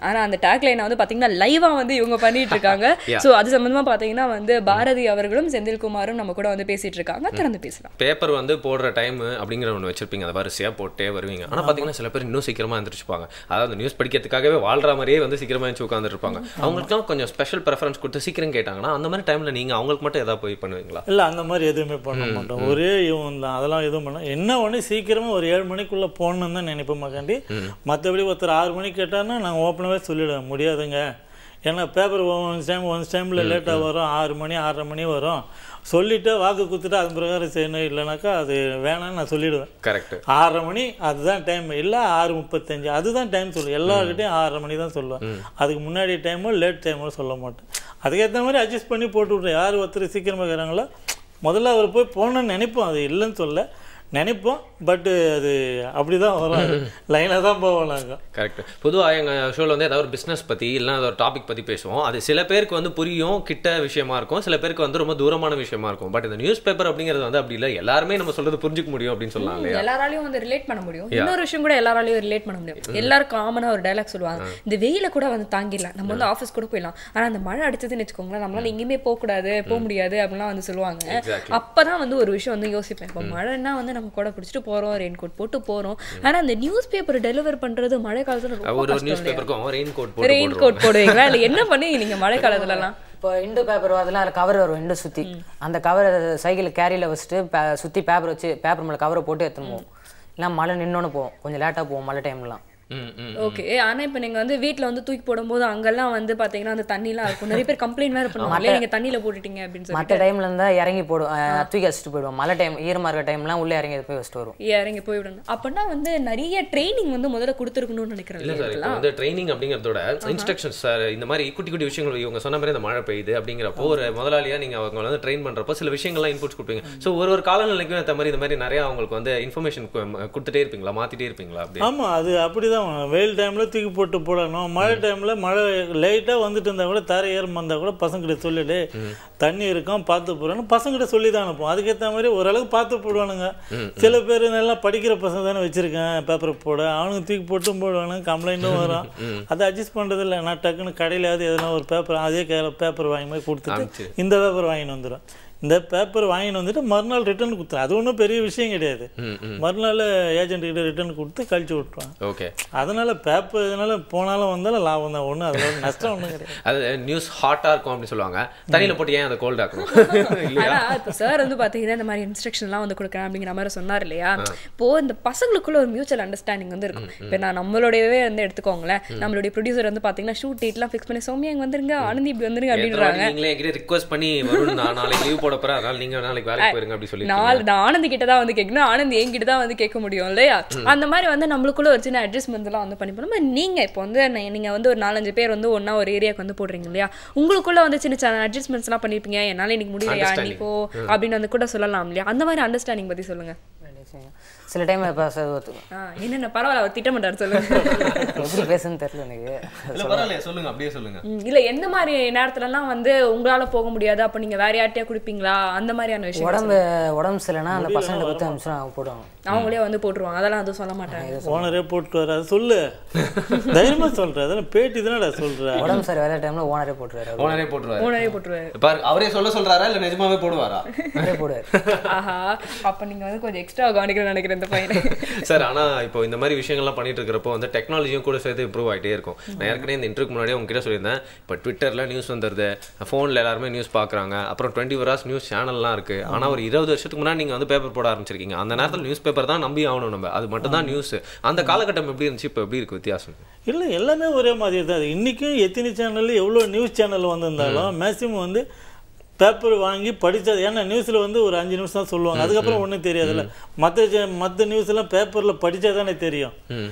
ஆனால் அந்த டேக்லைனை வந்து பார்த்தீங்கன்னா லைவாக வந்து இவங்க பண்ணிட்டு இருக்காங்க. ஸோ அது சம்பந்தமாக பார்த்தீங்கன்னா வந்து பாரதி அவர்களும் செந்தில்குமாரும் நம்ம கூட வந்து பேசிட்டு இருக்காங்க. திறந்து பேசலாம். பேப்பர் வந்து போடுற டைம் அப்படிங்கிற ஒன்று வச்சிருப்பீங்க, அதை வரிசையாக போட்டே வருவீங்க. ஆனால் பார்த்தீங்கன்னா சில பேர் இன்னும் சீக்கிரமாக எழுந்திரிச்சுப்பாங்க. அதாவது நியூஸ் படிக்கிறதுக்காகவே வாழ்ற மாதிரியே வந்து சீக்கிரமாக எழுந்து உட்காந்துருப்பாங்க. அவங்களுக்குலாம் கொஞ்சம் ஸ்பெஷல் ப்ரெஃபரன்ஸ் கொடுத்து சீக்கிரம் கேட்டாங்கன்னா அந்த மாதிரி டைம்ல நீங்க அவங்களுக்கு மட்டும் ஏதாவது போய் பண்ணுவீங்களா? இல்ல அந்த மாதிரி எதுவுமே பண்ண மாட்டோம். ஒரே இவன் தான், அதெல்லாம் எதுவும் பண்ண. என்ன ஒன்று சீக்கிரமா ஒரு 7 மணிக்குள்ள போகணுன்னு தான் நினைப்போம் மகாண்டி. மற்றபடி ஒருத்தர் 6 மணிக்கு கேட்டாருன்னா நாங்கள் ஓப்பனாகவே சொல்லிடுவேன், முடியாதுங்க, ஏன்னா பேப்பர் ஒன் டைமில் லேட்டாக வரும், 6 மணி 6:30 மணி வரும். சொல்லிவிட்டு வாக்கு கொடுத்துட்டு அது பிரகாரம் செய்யணும், இல்லைனாக்கா அது வேணான்னு நான் சொல்லிவிடுவேன். கரெக்ட். 6:30 மணி அதுதான் டைம், இல்லை 6:35 அதுதான் டைம் சொல்லுவேன். எல்லாருக்கிட்டையும் 6:30 மணி தான் சொல்லுவேன். அதுக்கு முன்னாடி டைமோ லேட் டைமோ சொல்ல மாட்டேன். அதுக்கேற்ற மாதிரி அட்ஜஸ்ட் பண்ணி போட்டு விட்றேன். யார் ஒருத்தர் சீக்கிரமாக இருக்கிறாங்களோ முதல்ல அவர் போய் போகணுன்னு நினைப்போம், அது இல்லைன்னு சொல்ல நினைப்போம். பட்டு அது அப்படி தான் வரும், லைனாக தான் போவோம் நாங்கள். கரெக்ட். பொதுவாக எங்கள் ஷோவில் வந்து ஏதாவது ஒரு பிஸ்னஸ் பற்றி இல்லைனா ஏதாவது ஒரு டாபிக் பற்றி பேசுவோம். அது சில பேருக்கு வந்து புரியும், கிட்ட விஷயமா இருக்கும், சில பேருக்கு வந்து ரொம்ப தூரமான விஷயமா இருக்கும். பட் இந்த நியூஸ் பேப்பர் அப்படிங்கிறது வந்து அப்படி இல்லை, எல்லாருமே நம்ம சொல்றது புரிஞ்சுக்க முடியும் அப்படின்னு சொல்லலாம் இல்லையா? எல்லாராலையும் வந்து ரிலேட் பண்ண முடியும். இன்னொரு விஷயம் கூட எல்லாராலையும் ரிலேட் பண்ண முடியும். எல்லாரும் காமனாக ஒரு டைலாக் சொல்லுவாங்க, இந்த வெயில கூட வந்து தாங்கிடலாம், நம்ம வந்து ஆஃபீஸ் கூட போயிடலாம், ஆனால் அந்த மழை அடிச்சதுன்னு வச்சுக்கோங்களேன், நம்மளால எங்கேயுமே போகக்கூடாது, போக முடியாது அப்படிலாம் வந்து சொல்லுவாங்க. அப்பதான் வந்து ஒரு விஷயம் வந்து யோசிப்பேன், இப்போ மழைன்னா வந்து நம்ம கூட பிடிச்சிட்டு போறோம், ரெயின் கோட் போட்டு போறோம். ஆனா அந்த நியூஸ் பேப்பர் டெலிவர் பண்றது மழை காலத்துல ரொம்ப ஒரு நியூஸ் பேப்பருக்கும் ரெயின் கோட் போடுவீங்களா இல்ல என்ன பண்ணி நீங்க மழை காலத்துல எல்லாம்? இப்போ இண்டு பேப்பர் அதெல்லாம் அதில் கவர் வரும், இண்டு சுற்றி அந்த கவரை சைக்கிள் கேரியில் வச்சுட்டு சுற்றி பேப்பர் வச்சு பேப்பர் மேலே கவரை போட்டு எடுத்துன்னு போவோம். இல்லை மழை நின்னோன்னு போவோம், கொஞ்சம் லேட்டாக போவோம் மழை டைம்லாம். ஓகே. ஆனா இப்போ நீங்க வந்து வீட்ல வந்து தூக்கி போடும்போது அங்கெல்லாம் வந்து பாத்தீங்கன்னா அந்த தண்ணிலாம் இருக்கும், நிறைய பேர் கம்ப்ளைண்ட் வேற பண்ணுவாங்க, நீங்க தண்ணியில போட்டுட்டீங்க அப்படின்னு சொல்லி. மற்ற டைம்ல இருந்தா இறங்கி போடுவோம், தூக்கி வச்சுட்டு போயிடுவோம். மழை டைம் ஈரமா இருக்க டைம்லாம் உள்ளே இறங்கி போய் வச்சுட்டு வரும், இறங்கி போய் விடணும். அப்படின்னா வந்து நிறைய ட்ரைனிங் வந்து முதல்ல கொடுத்துருக்கணும்னு நினைக்கிறேன். இல்லை சார், இப்போ வந்து ட்ரைனிங் அப்படிங்கிறதோட இன்ஸ்ட்ரக்ஷன்ஸ் சார், இந்த மாதிரி குட்டி குட்டி விஷயங்கள் இவங்க சொன்ன மாதிரி இந்த மழை பெய்யுது அப்படிங்கிறப்போ ஒரு முதலாளியா நீங்க அவங்க வந்து ட்ரெயின் பண்றப்போ சில விஷயங்கள்லாம் இன்புட்ஸ் கொடுப்பீங்க. ஸோ ஒரு காலநிலைக்கும் இந்த மாதிரி நிறைய அவங்களுக்கு வந்து இன்ஃபர்மேஷன் கொடுத்துட்டே இருப்பீங்களா, மாத்திட்டே இருப்பீங்களா? அப்படி ஆமா, அது அப்படிதான். வெயில் டைம்ல தூக்கி போட்டு போடணும், மழை டைம்ல மழை லைட்டா வந்துட்டு இருந்தா கூட தரை ஏறம் வந்தா கூட பசங்கிட்ட சொல்லிட்டு தண்ணி இருக்கும் பார்த்து போறோன்னு பசங்கிட்ட சொல்லி தான் அனுப்புவோம். அதுக்கேற்ற மாதிரி ஓரளவுக்கு பார்த்து போடுவானுங்க. சில பேர் நல்லா படிக்கிற பசங்க தானே வச்சிருக்கேன் பேப்பர் போட, அவனுக்கு தூக்கி போட்டும் போடுவானுங்க, கம்ப்ளைண்ட்டும் வரும். அதை அட்ஜஸ்ட் பண்றது இல்லை. நான் டக்குன்னு கடையிலாவது எதனா ஒரு பேப்பர் அதே பேப்பர் வாங்கி போய் கொடுத்துட்டு இந்த பேப்பர் வாங்கின்னு வந்துடும். இந்த பேப்பர் வாங்கிட்டு வந்துட்டு மறுநாள் ரிட்டர்ன் கொடுத்துருவேன். அது ஒன்றும் பெரிய விஷயம் கிடையாது. மறுநாள் ஏஜென்ட் கிட்ட ரிட்டர்ன் கொடுத்து கழிச்சு விட்டுருவான். ஓகே. அதனால பேப்பர் இதனால போனாலும் வந்தாலும் லாபம் தான், ஒன்றும் அதில் நஷ்டம் ஒன்றும் கிடையாது. அது நியூஸ் ஹாட்டாக இருக்கும் அப்படின்னு சொல்லுவாங்க, தண்ணியில் போட்டு ஏன் அதை கோல்ட் ஆக்கணும்? இப்போ சார் வந்து பார்த்தீங்கன்னா இந்த மாதிரி இன்ஸ்ட்ரக்ஷன்லாம் வந்து கொடுக்குறேன் அப்படிங்கிற மாதிரி சொன்னார் இல்லையா? இப்போ இந்த பசங்களுக்குள்ள ஒரு மியூச்சுவல் அண்டர்ஸ்டாண்டிங் வந்து இருக்கும். இப்போ நான் நம்மளோடவே வந்து எடுத்துக்கோங்களேன், நம்மளுடைய ப்ரொடியூசர் வந்து பார்த்தீங்கன்னா ஷூட் டேட்லாம் ஃபிக்ஸ் பண்ணி சௌமியா இங்கே வந்துருங்க, ஆனந்தி இப்படி வந்துருங்க அப்படின்றாங்க. நீங்களே என்கிட்ட ரிக்வஸ்ட் பண்ணி வரும், நாளைக்கு லீவ் போட போறேன், அதனால நீங்க நாளைக்கு வேலைக்கு போயிருங்க அப்படி சொல்லி நான் ஆனந்தி கிட்ட தான் வந்து கேட்கணும், ஆனந்தி என்கிட்ட தான் வந்து கேட்க முடியும் இல்லையா? அந்த மாதிரி வந்து நம்மளுக்குள்ள ஒரு சின்ன அட்ஜஸ்ட்மெண்ட் எல்லாம் வந்து பண்ணி போனோம். நீங்க இப்போ வந்து நீங்க வந்து ஒரு 4-5 பேர் வந்து ஒன்னா ஒரு ஏரியாவுக்கு வந்து போடுறீங்க இல்லையா, உங்களுக்குள்ள வந்து சின்ன சின்ன அட்ஜஸ்ட்மெண்ட்ஸ் எல்லாம் பண்ணிருப்பீங்க, என்னால இன்னைக்கு முடியலையா நீ போ அப்படின்னு வந்து கூட சொல்லலாம் இல்லையா? அந்த மாதிரி அண்டர்ஸ்டாண்டிங் பத்தி சொல்லுங்க. சில டைம் என்னென்ன பரவாயில்ல, அவர் திட்டமாட்டார், சொல்லுங்க. எப்படி பேசுன்னு தெரியல எனக்கு. பரவாயில்ல, சொல்லுங்க, அப்படியே சொல்லுங்க. இல்ல எந்த மாதிரி நேரத்துலலாம் வந்து உங்களால போக முடியாது, அப்ப நீங்க வேற யார்ட்டையா குடிப்பீங்களா, அந்த மாதிரியான விஷயம்? உடம்பு சரியில்லைன்னா அந்த பசங்களை பற்றி அனுப்பிச்சு போடுவாங்க, அவங்களே வந்து போட்டுருவாங்க, அதெல்லாம் அதுவும் சொல்ல மாட்டாங்க. ஓனரே போட்டு வர சொல்லு, தைரியமா சொல்ற, அதெல்லாம் பேட்டி தானடா சொல்ற. உடம்பு சரி வேலை டைம்ல ஓனரே போட்டுருவாரு. பாரு, அவரே சொல்றாரா இல்ல நிஜமாவே போடுவாரா? போடுவாரு. ஆஹா, அப்ப நீங்க வந்து கொஞ்சம் எக்ஸ்ட்ரா கவனிக்கணும்னு நினைக்கிறேன் இந்த பையனை. சார், ஆனா இப்போ இந்த மாதிரி விஷயங்கள்லாம் பண்ணிட்டு இருக்கிறப்போ வந்து டெக்னாலஜியும் கூட சேர்த்து இம்ப்ரூவ் ஆகிட்டே இருக்கும். நான் ஏற்கனவே இந்த இன்டர்வியூக்கு முன்னாடியே உங்ககிட்ட சொல்லியிருந்தேன், இப்போ ட்விட்டர்ல நியூஸ் வந்துருது, ஃபோனில் எல்லாருமே நியூஸ் பார்க்குறாங்க, அப்புறம் 24 hours நியூஸ் சேனல்லாம் இருக்கு. ஆனால் ஒரு 20 வருஷத்துக்கு முன்னாடி நீங்கள் வந்து பேப்பர் போட ஆரம்பிச்சிருக்கீங்க. அந்த நேரத்தில் நியூஸ் பேப்பர் தான் நம்பி ஆகணும், நம்ம அது மட்டும் தான் நியூஸ். அந்த காலகட்டம் எப்படி இருந்துச்சு, இப்போ எப்படி இருக்கு வித்தியாசம்? இல்லை, எல்லாமே ஒரே மாதிரி தான். இன்றைக்கும் எத்தனை சேனல் எவ்வளோ நியூஸ் சேனல் வந்திருந்தாலும் மேக்ஸிமம் வந்து பேப்பர் வாங்கி படித்தது. ஏன்னா நியூஸில் வந்து ஒரு 5 நிமிஷம் தான் சொல்லுவாங்க, அதுக்கப்புறம் ஒன்றும் தெரியாதுல்ல. மற்ற நியூஸ்லாம் பேப்பரில் படித்தா தானே தெரியும்.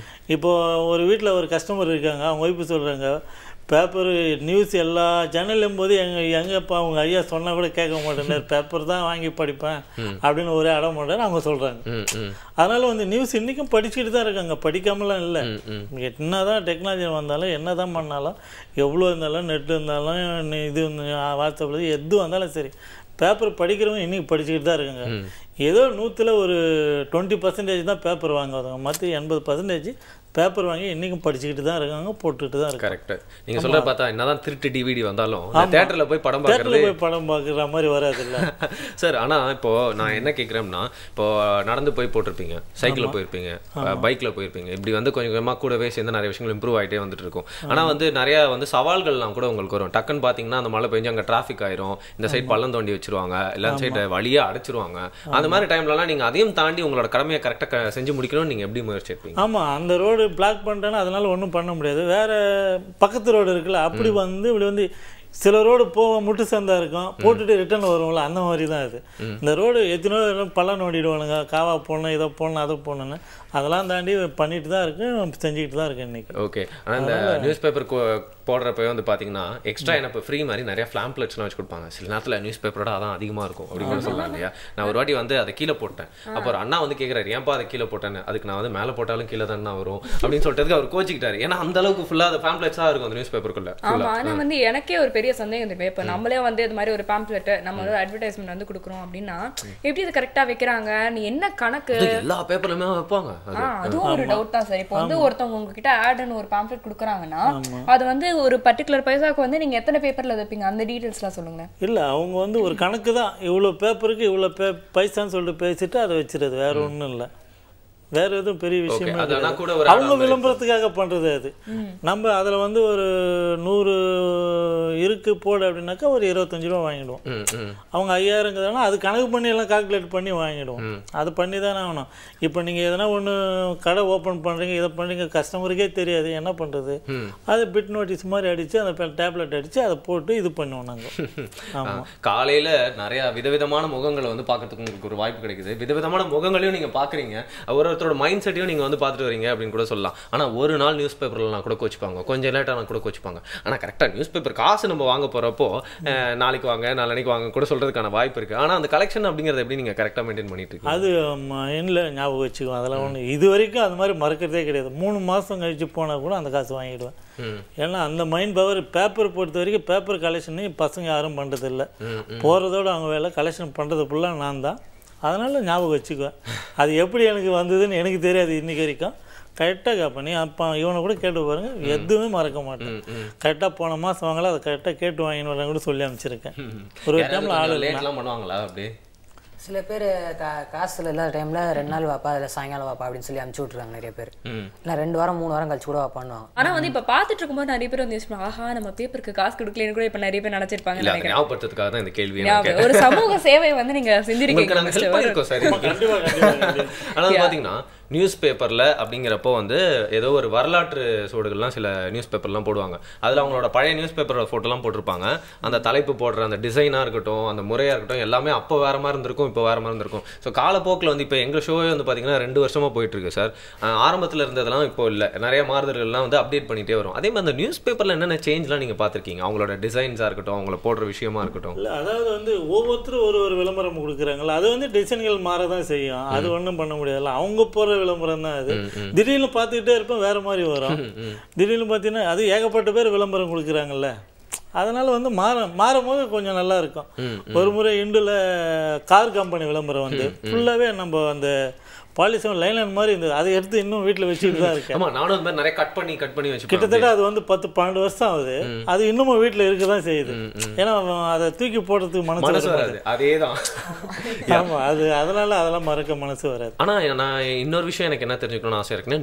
இப்போது ஒரு வீட்டில் ஒரு கஸ்டமர் இருக்காங்க, அவங்க ஒய்ஃபு சொல்கிறாங்க, பேப்பர் நியூஸ் எல்லா சேனல்லும் போது எங்கப்பா அவங்க ஐயா சொன்னால் கூட கேட்க மாட்டேன், பேப்பர் தான் வாங்கி படிப்பேன் அப்படின்னு ஒரே அடம் பண்ணுறேன்னு அவங்க சொல்கிறாங்க. அதனால் வந்து நியூஸ் இன்றைக்கும் படிச்சுக்கிட்டு தான் இருக்காங்க, படிக்காமலாம் இல்லை. என்ன தான் டெக்னாலஜி வந்தாலும் என்ன தான் பண்ணாலும், எவ்வளோ இருந்தாலும் நெட்டு இருந்தாலும் இது வாட்ஸ்அப்பில் எது வந்தாலும் சரி, பேப்பர் படிக்கிறவங்க இன்றைக்கி படிச்சுக்கிட்டு தான் இருக்காங்க. ஏதோ 100ல் ஒரு 20% தான் பேப்பர் வாங்குவாங்க, மற்ற 80% பேப்பர் வாங்கி இன்றைக்கும் படிச்சுக்கிட்டு தான் இருக்காங்க, போட்டுக்கிட்டு தான் இருக்காங்க. கரெக்ட். நீங்கள் சொல்கிற பார்த்தா என்னதான் திருட்டு டிவிடி வந்தாலும் தேட்டரில் போய் படம் பார்க்குற மாதிரி வராது இல்லை சார். ஆனால் இப்போது நான் என்ன கேட்குறேன்னா, இப்போது நடந்து போய் போட்டிருப்பீங்க, சைக்கிளில் போயிருப்பீங்க, பைக்கில் போயிருப்பீங்க, இப்படி வந்து கொஞ்சம் கொஞ்சமாக கூடவே சேர்ந்து நிறைய விஷயங்கள் இம்ப்ரூவ் ஆகிட்டே வந்துட்டு இருக்கும். ஆனால் வந்து நிறையா வந்து சவால்கள்லாம் கூட உங்களுக்கு வரும். டக்குன்னு பார்த்தீங்கன்னா அந்த மழை பெஞ்சு அங்கே டிராஃபிக் ஆயிரும், இந்த சைட் பள்ளம் தோண்டி வச்சிருவாங்க, எல்லா சைடு வழியாக அடைச்சிருவாங்க. அந்த அந்த மாதிரி டைம்லலாம் நீங்கள் அதையும் தாண்டி உங்களோட கடமையை கரெக்டாக செஞ்சு முடிக்கணும்னு நீங்கள் எப்படி முயற்சி எடுப்பீங்க? ஆமாம், அந்த ரோடு பிளாக் பண்ணிட்டேன்னா அதனால ஒன்றும் பண்ண முடியாது. வேறு பக்கத்து ரோடு இருக்குல்ல, அப்படி வந்து இப்படி வந்து சில ரோடு முட்டு சந்தா இருக்கும், போட்டுட்டு ரிட்டர்ன் வருவோம்ல, அந்த மாதிரி தான் இது. இந்த ரோடு எத்தனையோ பள்ளம் நோண்டிடுவானுங்க, காவா போடணும், இதை போடணும், அதை போடணுன்னு. அதெல்லாம் தாண்டி பண்ணிட்டு தான் இருக்கேன், செஞ்சுக்கிட்டு தான் இருக்கேன் இன்னைக்கு. ஓகே. ஆனால் இந்த நியூஸ் பேப்பர் போடுறப்ப வந்து பார்த்தீங்கன்னா எக்ஸ்ட்ரா எனக்கு ஃப்ரீ மாதிரி நிறைய ஃபிளாம்ப்ளெட்ஸ்லாம் வச்சு கொடுப்பாங்க. சில நேரத்தில் நியூஸ் பேப்பரோட அதான் அதிகமாக இருக்கும் அப்படின்னு சொல்லலாம் இல்லையா? நான் ஒரு வாட்டி வந்து அதை கீழே போட்டேன். அப்போ ஒரு அண்ணா வந்து கேட்குறாரு, ஏன்ப்பா அதை கீழே போட்டேன்னு. அதுக்கு நான் வந்து மேலே போட்டாலும் கீழே தானே வரும் அப்படின்னு சொல்லிட்டு அவர் கோச்சிக்கிட்டாரு. ஏன்னா அந்த அளவுக்கு ஃபுல்லாக அது பேம்ப்ளெட்ஸாக இருக்கும் அந்த நியூஸ் பேப்பருக்குள்ள. ஆமாம், ஆனால் வந்து எனக்கே ஒரு பெரிய சந்தேகம் இருக்கு. இப்போ நம்மளே வந்து இது மாதிரி ஒரு பேம்ப்ளெட் நம்ம ஒரு அட்வர்டைஸ்மெண்ட் வந்து கொடுக்குறோம் அப்படின்னா எப்படி இது கரெக்டாக வைக்கிறாங்க, நீ என்ன கணக்கு? எல்லா பேப்பர்லையுமே வைப்பாங்க. அதுவும் ஒரு டவுட் தான் சார். இப்போ வந்து ஒருத்தவங்க உங்ககிட்ட ஆட்னு ஒரு பேம்ப்ளெட் கொடுக்குறாங்கன்னா அது வந்து ஒரு பர்டிகுலர் பைசாக்கு வந்து நீங்க எத்தனை பேப்பர்ல வைப்பீங்க, அந்த டீடைல்ஸ்லாம் சொல்லுங்க. இல்லை, அவங்க வந்து ஒரு கணக்கு தான், இவ்வளோ பேப்பருக்கு இவ்வளோ பைசான்னு சொல்லிட்டு பேசிட்டு அதை வச்சிருது, வேற ஒன்றும் இல்லை. வேற எதுவும் பெரிய விஷயமே அவங்க விளம்பரத்துக்காக பண்றது அது. நம்ம அதுல வந்து ஒரு 100 இருக்கு போடு அப்படின்னாக்கா ஒரு 25 ரூபா வாங்கிடுவோம். அவங்க 5000 அது கணக்கு பண்ணி எல்லாம் கால்குலேட் பண்ணி வாங்கிடுவோம். அது பண்ணி தானே ஆகணும். இப்போ நீங்க எதனா ஒன்று கடை ஓப்பன் பண்றீங்க, இதை பண்றீங்க, கஸ்டமருக்கே தெரியாது என்ன பண்றது, அது பிட் நோட்டீஸ் மாதிரி அடிச்சு அந்த டேப்லெட் அடிச்சு அதை போட்டு இது பண்ணுவோம் நாங்கள். ஆமா, காலையில நிறைய விதவிதமான முகங்களை வந்து பார்க்கறதுக்கு உங்களுக்கு ஒரு வாய்ப்பு கிடைக்குது. விதவிதமான முகங்களையும் நீங்க பாக்குறீங்க, ஒருத்தரோட மைண்ட் செட்டையும் நீங்க வந்து பார்த்துட்டு வரீங்க அப்படின்னு கூட சொல்லலாம். ஆனா ஒரு நாள் நியூஸ் பேப்பர்லாம் கூட கோச்சிப்பாங்க, கொஞ்சம் லேட்டாக கூட கோச்சிப்பாங்க. ஆனா கரெக்டாக நியூஸ் பேப்பர் காசு நம்ம வாங்க போறப்போ நாளைக்கு வாங்க நாளைக்கு வாங்க கூட சொல்றதுக்கான வாய்ப்பு இருக்கு. ஆனா அந்த கலெக்ஷன் அப்படிங்கறது எப்படி நீங்க கரெக்டாக மெயின்டைன் பண்ணிட்டு இருக்கீங்க? அது மைண்ட்ல ஞாபகம் வச்சுக்குவோம். அதெல்லாம் ஒன்று இது வரைக்கும் அது மாதிரி மறக்கிறதே கிடையாது. 3 மாசம் கழிச்சு போனா கூட அந்த காசு வாங்கிடுவேன். ஏன்னா அந்த மைண்ட் பவர் பேப்பர் பொறுத்த வரைக்கும் பேப்பர் கலெக்ஷன் பசங்க யாரும் பண்றது இல்லை. போறதோட அவங்க வேலை கலெக்ஷன் பண்றது ஃபுல்லாக நான் தான். அதனால ஞாபகம் வச்சுக்குவேன். அது எப்படி எனக்கு வந்ததுன்னு எனக்கு தெரியாது இன்னைக்கு வரைக்கும். கரெக்டாக கேட்பேன். நீ அப்போ இவனை கூட கேட்டு பாருங்க, எதுவுமே மறக்க மாட்டேன். கரெக்டாக போன மாதம் வாங்கலாம், அதை கரெக்டாக கேட்டு வாங்கினு கூட சொல்லி அமைச்சிருக்கேன். ஒரு டைமில் ஆள் லேட்லாம் பண்ணுவாங்களா? அப்படி சில பேர் காசுல இல்லாத டைம்ல 2 நாள் வாப்பா, அதில் சாயங்காலம் வாப்பா அப்படின்னு சொல்லி அனுப்பிச்சு விட்ருக்காங்க நிறைய பேர். இல்லை 2 வாரம் 3 வாரம் கழிச்சு கூட வாப்பான்னு. ஆனா வந்து இப்ப பாத்துட்டு இருக்கும்போது நிறைய பேர் வந்து யோசிச்சு, ஆஹா நம்ம பேப்பருக்கு காசு கொடுக்கலன்னு கூட இப்ப நிறைய பேர் நினைச்சிருப்பாங்க. ஞாபகப்படுத்துறதுக்காக தான் இந்த கேள்வி. ஒரு சமூக சேவை வந்து நீங்க செஞ்சிருக்கீங்க. ஆனா பாத்தீங்கன்னா நியூஸ் பேப்பர்ல அப்படிங்கிறப்போ வந்து ஏதோ ஒரு வரலாற்று சோடுகள்லாம் சில நியூஸ் பேப்பர்லாம் போடுவாங்க. அதில் அவங்களோட பழைய நியூஸ் பேப்பரோட ஃபோட்டோலாம் போட்டிருப்பாங்க. அந்த தலைப்பு போடுற அந்த டிசைனாக இருக்கட்டும், அந்த முறையாக இருக்கட்டும், எல்லாமே அப்போ வேற மாதிரி இருந்திருக்கும், இப்போ வேற மாதிரி இருந்திருக்கும். ஸோ காலப்போக்கில் வந்து இப்போ எங்கள் ஷோவே வந்து பார்த்தீங்கன்னா 2 வருஷமாக போயிட்டு இருக்கு சார். ஆரம்பத்தில் இருந்ததெல்லாம் இப்போ இல்லை, நிறைய மாறுதல்கள்லாம் வந்து அப்டேட் பண்ணிட்டே வரும். அதே மாதிரி அந்த நியூஸ் பேப்பரில் என்னென்ன சேஞ்ச்லாம் நீங்கள் பார்த்துருக்கீங்க? அவங்களோட டிசைன்ஸாக இருக்கட்டும், அவங்கள போடுற விஷயமா இருக்கட்டும். இல்லை, அதாவது வந்து ஒவ்வொருத்தரும் ஒரு விளம்பரம் கொடுக்குறாங்களா, அது வந்து டிசைன்கள் மாறதான் செய்யும். அது ஒன்றும் பண்ண முடியாதுல்ல. அவங்க போடுற விளம்பரம் தான் அது. திடீர்னு பார்த்துக்கிட்டே இருப்போம், வேற மாதிரி வரும். திடீர்னு பார்த்தீங்கன்னா அது ஏகப்பட்ட பேர் விளம்பரம் கொடுக்குறாங்கல்ல, அதனால வந்து மாறும் போது கொஞ்சம் நல்லா இருக்கும். ஒரு முறை இண்டுல கார் கம்பெனி விளம்பரம் வந்து ஃபுல்லாவே நம்ம அந்த பாலிசம் லைன் மாதிரி இருந்தது. அதை எடுத்து இன்னும் வீட்டில் வச்சுட்டு தான் இருக்கேன். ஆமா, நானும் அந்த மாதிரி நிறைய கட் பண்ணி வச்சு கிட்டத்தட்ட அது வந்து 10-12 வருஷம் ஆகுது. அது இன்னமும் வீட்டில் இருக்க தான் செய்யுது. ஏன்னா அதை தூக்கி போடுறதுக்கு மனசு வராது. அதேதான். ஆமா, அது அதனால அதெல்லாம் மறக்க மனசு வராது. ஆனா நான் இன்னொரு விஷயம் எனக்கு என்ன தெரிஞ்சுக்கணும்னு ஆசை இருக்குன்னா,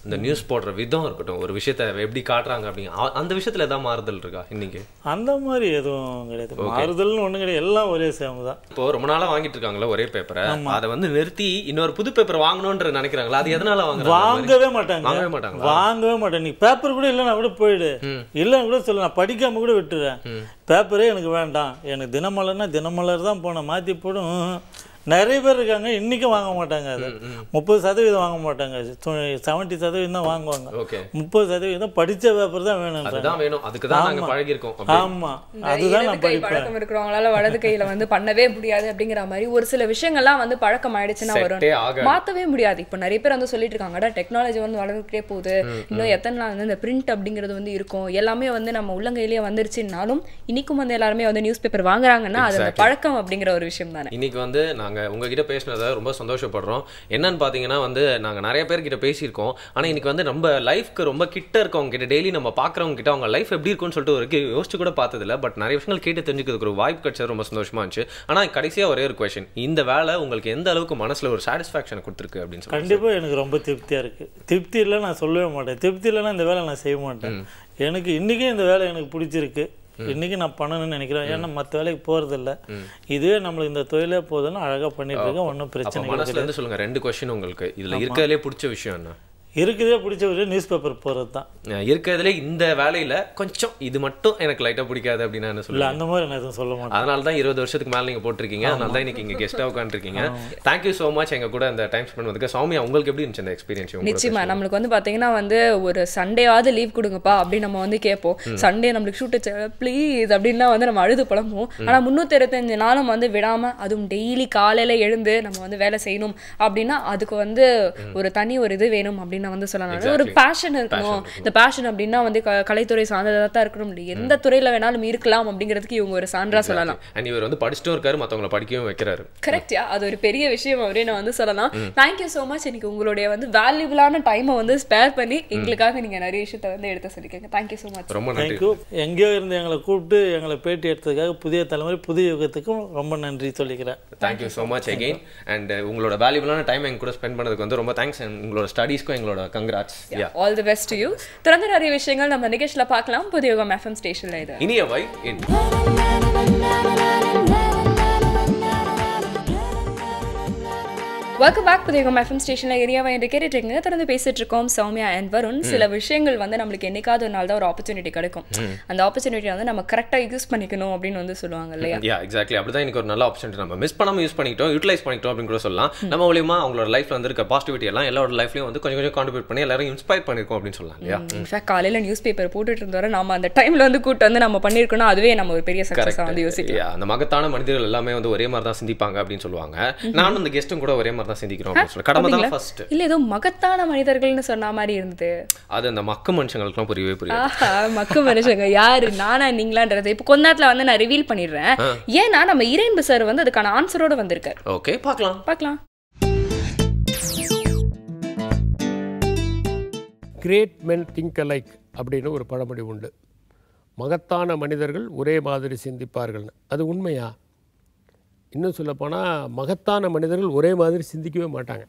இந்த நியூஸ் போடுற விதம் இருக்கட்டும், ஒரு விஷயத்த எப்படி காட்டுறாங்க அப்படிங்க, அந்த விஷயத்துல ஏதாவது மாறுதல் இருக்கா இன்னைக்கு? அந்த மாதிரி எதுவும் கிடையாது, மாறுதல்னு ஒண்ணும் கிடையாது, எல்லாம் ஒரே சேம் தான். இப்போ ரொம்ப நாளா வாங்கிட்டு இருக்காங்களா ஒரே பேப்பரை, அதை வந்து நிறுத்தி இன்னொரு புது பேப்பர் வாங்கணும்ன்ற நினைக்கிறாங்களா? அது எதனால வாங்கவே மாட்டாங்க. நீ பேப்பர் கூட இல்லைன்னா கூட போயிடு, இல்லைன்னு கூட சொல்ல, நான் படிக்காம கூட விட்டுறேன். பேப்பரே எனக்கு வேண்டாம், எனக்கு தினமலர்னா தினமலர் தான் போன மாத்தி போடும். நிறைய பேர் இருக்காங்க இன்னைக்கும் வாங்க மாட்டாங்க. அது 30% வாங்க மாட்டாங்க, 70% தான் வாங்குவாங்க. 30% படிச்ச பேப்பர் தான் வேணும். ஆமா, அதுதான் நான் படிப்பேன். பழக்கம் இருக்கிறவங்களால வலது கையில வந்து பண்ணவே முடியாது அப்படிங்கிற மாதிரி ஒரு சில விஷயங்கள்லாம் வந்து பழக்கம் ஆயிடுச்சுன்னா வரும், மாத்தவே முடியாது. இப்போ நிறைய பேர் வந்து சொல்லிட்டு இருக்காங்க, டெக்னாலஜி வந்து வளர்ந்துட்டே போகுது, இன்னும் எத்தனை நாள் வந்து இந்த பிரிண்ட் அப்படிங்கிறது வந்து இருக்கும், எல்லாமே வந்து நம்ம உள்ளங்கையிலேயே வந்துருச்சுனாலும் இன்னைக்கும் வந்து எல்லாருமே வந்து நியூஸ் பேப்பர் வாங்குறாங்கன்னா அது அந்த பழக்கம் அப்படிங்கிற ஒரு விஷயம் தானே. இன்னைக்கு வந்து நாங்க உங்ககிட்ட பேசினதை ரொம்ப சந்தோஷப்படுறோம். என்னன்னு பாத்தீங்கன்னா வந்து நாங்க நிறைய பேர்கிட்ட பேசியிருக்கோம். ஆனா இன்னைக்கு வந்து நம்ம லைஃப்க்கு ரொம்ப கிட்ட இருக்கவங்க கிட்ட, டெய்லி நம்ம பாக்குறவங்க கிட்ட அவங்க லைஃப் எப்படி இருக்கும்னு சொல்லிட்டு ஒரு யோசிச்சு கூட பார்த்ததில்ல. பட் நிறைய விஷயங்கள் கேட்டு தெரிஞ்சுக்கிறதுக்கு ஒரு வாய்ப்பு கிடைச்சது, ரொம்ப சந்தோஷமா இருந்துச்சு. ஆனா கடைசியா ஒரே ஒரு கொஸ்டின், இந்த வேலை உங்களுக்கு எந்த அளவுக்கு மனசுல ஒரு சாட்டிஸ்ஃபேக்ஷன் கொடுத்துருக்கு அப்படின்னு சொல்லி? கண்டிப்பா எனக்கு ரொம்ப திருப்தியா இருக்கு. திருப்தி இல்லை நான் சொல்லவே மாட்டேன். திருப்தி இல்லைன்னா இந்த வேலை நான் செய்ய மாட்டேன். எனக்கு இன்றைக்கே இந்த வேலை எனக்கு பிடிச்சிருக்கு. இன்றைக்கி நான் பண்ணணும்னு நினைக்கிறேன். ஏன்னா மற்ற வேலைக்கு போகிறதில்ல, இதுவே நம்மளுக்கு இந்த தொழிலே போதுன்னு அழகாக பண்ணிட்டு இருக்கேன். ஒன்றும் பிரச்சனை இல்லை. சொல்லுங்கள், 2 கொஸ்டின் உங்களுக்கு இதில் இருக்கிறதுலே பிடிச்ச விஷயம் என்ன? இருக்கிறதே பிடிச்ச ஒரு நியூஸ் பேப்பர் போகிறது தான். இருக்கிறதுலே இந்த வேலையில் கொஞ்சம் இது மட்டும் எனக்கு லைட்டாக பிடிக்காது அப்படின்னா என்ன சொல்ல? அந்த மாதிரி நான் எதுவும் சொல்ல மாட்டேன். அதனால தான் 20 வருஷத்துக்கு மேலே நீங்கள் போட்டிருக்கீங்க. அதனால தான் இன்னைக்கு இங்கே கெஸ்ட்டாக உட்காந்துருக்கீங்க. தேங்க்யூ ஸோ மச் எங்கள் கூட அந்த டைம் ஸ்பெண்ட் பண்ணதுக்கு. சௌமியா, உங்களுக்கு எப்படி இருந்துச்சு இந்த எக்ஸ்பீரியன்ஸ்? நிச்சயமா நம்மளுக்கு வந்து பார்த்தீங்கன்னா வந்து ஒரு சண்டேவாவது லீவ் கொடுங்கப்பா அப்படின்னு நம்ம வந்து கேட்போம். சண்டே நம்மளுக்கு ஷூட் வச்சு ப்ளீஸ் அப்படின்னா வந்து நம்ம அழுது புலம்புவோம். ஆனால் 365 நாளும் வந்து விடாமல், அதுவும் டெய்லி காலையில் எழுந்து நம்ம வந்து வேலை செய்யணும் அப்படின்னா அதுக்கு வந்து ஒரு தனி ஒரு இது வேணும் அப்படின்னு வந்து சொல்லலாம். ஒரு பேஷன் இருக்கணும். இந்த பேஷன் அப்படின்னா வந்து கலைத்துறை சார்ந்ததாக தான் இருக்கணும், எந்த துறையில வேணாலும் இருக்கலாம் அப்படிங்கிறதுக்கு இவங்க ஒரு சான்றா சொல்லலாம். இவர் வந்து படிச்சுட்டும் இருக்காரு, மற்றவங்களை படிக்கவும் வைக்கிறாரு. கரெக்டா, அது ஒரு பெரிய விஷயம் அப்படின்னு வந்து சொல்லலாம். Thank you so much. எனக்கு உங்களுடைய வந்து வேல்யூபிளான டைமை வந்து ஸ்பேர் பண்ணி எங்களுக்காக நீங்க நிறைய விஷயத்தை வந்து எடுத்து சொல்லிக்கோங்க. Thank you so much. ரொம்ப நன்றி. எங்கேயோ இருந்து எங்களை கூப்பிட்டு எங்களை பேட்டி எடுத்ததுக்காக புதிய தலைமுறை புதிய யுகத்துக்கும் ரொம்ப நன்றி சொல்லிக்கிறேன். Thank you so much again. And உங்களோட வேல்யூபிளான டைம் எங்க கூட ஸ்பெண்ட் பண்ணதுக்கு வந்து ரொம்ப தேங்க்ஸ். உங்களோட ஸ்டடீஸ்க்கும் எங்களோட congrats. All the best to you. தொடர்ந்து நிறைய விஷயங்கள் நம்ம நிகழ்ச்சியில பார்க்கலாம் புதிய யுகம் FM ஸ்டேஷன்ல. இது இனிய வை. வெல்கம் பேக் புதிய யுகம் FM ஸ்டேஷன்ல ஏரியாவை என்று கேட்டுருக்கீங்க. தொடர்ந்து பேசிட்டு இருக்கோம் சௌமியா அண்ட் வருண். சில விஷயங்கள் வந்து நம்மளுக்கு என்னைக்காவது ஒரு நாள் தான் ஒரு ஆப்பர்ச்சுனிட்டி கிடைக்கும். அந்த ஆப்பர்ச்சுனிட்டி வந்து நம்ம கரெக்டாக யூஸ் பண்ணிக்கணும் அப்படின்னு வந்து சொல்லுவாங்க இல்லையா? எக்ஸாக்ட்லி. அப்படிதான் எனக்கு ஒரு நல்ல ஆப்பர்ச்சுனிட்டி நம்ம மிஸ் பண்ணாமல் யூஸ் பண்ணிக்கிட்டோம், யூட்டிலைஸ் பண்ணிக்கிட்டோம் அப்படின்னு கூட சொல்லலாம். நம்ம மூலியமா அவங்களோட லைஃப்ல வந்து இருக்க பாசிட்டிவிட்டி எல்லாம் எல்லாரோட லைஃப்லையும் வந்து கொஞ்சம் கொஞ்சம் கான்ட்ரிபியூட் பண்ணி எல்லாரும் இன்ஸ்பயர் பண்ணிருக்கோம் அப்படின்னு சொல்லலாம் இல்லையா? இன்ஃபேக்ட் காலையில் நியூஸ் பேப்பர் போட்டுட்டு இருந்தவரை நம்ம அந்த டைம்ல வந்து கூட்டு வந்து நம்ம பண்ணிருக்கோம், அதுவே நம்ம ஒரு பெரிய சக்ஸஸாக வந்து யோசிக்கலாம். அந்த மகத்தான மனிதர்கள் எல்லாமே வந்து ஒரே மாதிரி தான் சிந்திப்பாங்க அப்படின்னு சொல்லுவாங்க. நானும் இந்த கெஸ்ட்டும் கூட ஒரே மாதிரி தான் சிந்திக்கிறோம் அப்படின்னு சொல்லி இல்ல ஏதோ மகத்தான மனிதர்கள்னு சொன்ன மாதிரி இருந்தது. அது அந்த மக்க மனுஷங்களுக்குலாம் புரியவே புரியாது. மக்க மனுஷங்க யாரு, நானா நீங்களான்றது இப்போ கொஞ்ச நேரத்துல வந்து நான் ரிவீல் பண்ணிடுறேன். ஏன்னா நம்ம இரேன்பு சார் வந்து அதுக்கான ஆன்சரோட வந்திருக்காரு. ஓகே, பார்க்கலாம். கிரேட் மென் திங்க் அலைக் அப்படின்னு ஒரு பழமொழி உண்டு. மகத்தான மனிதர்கள் ஒரே மாதிரி சிந்திப்பார்கள்னு. அது உண்மையா? இன்னும் சொல்லப்போனால் மகத்தான மனிதர்கள் ஒரே மாதிரி சிந்திக்கவே மாட்டாங்க.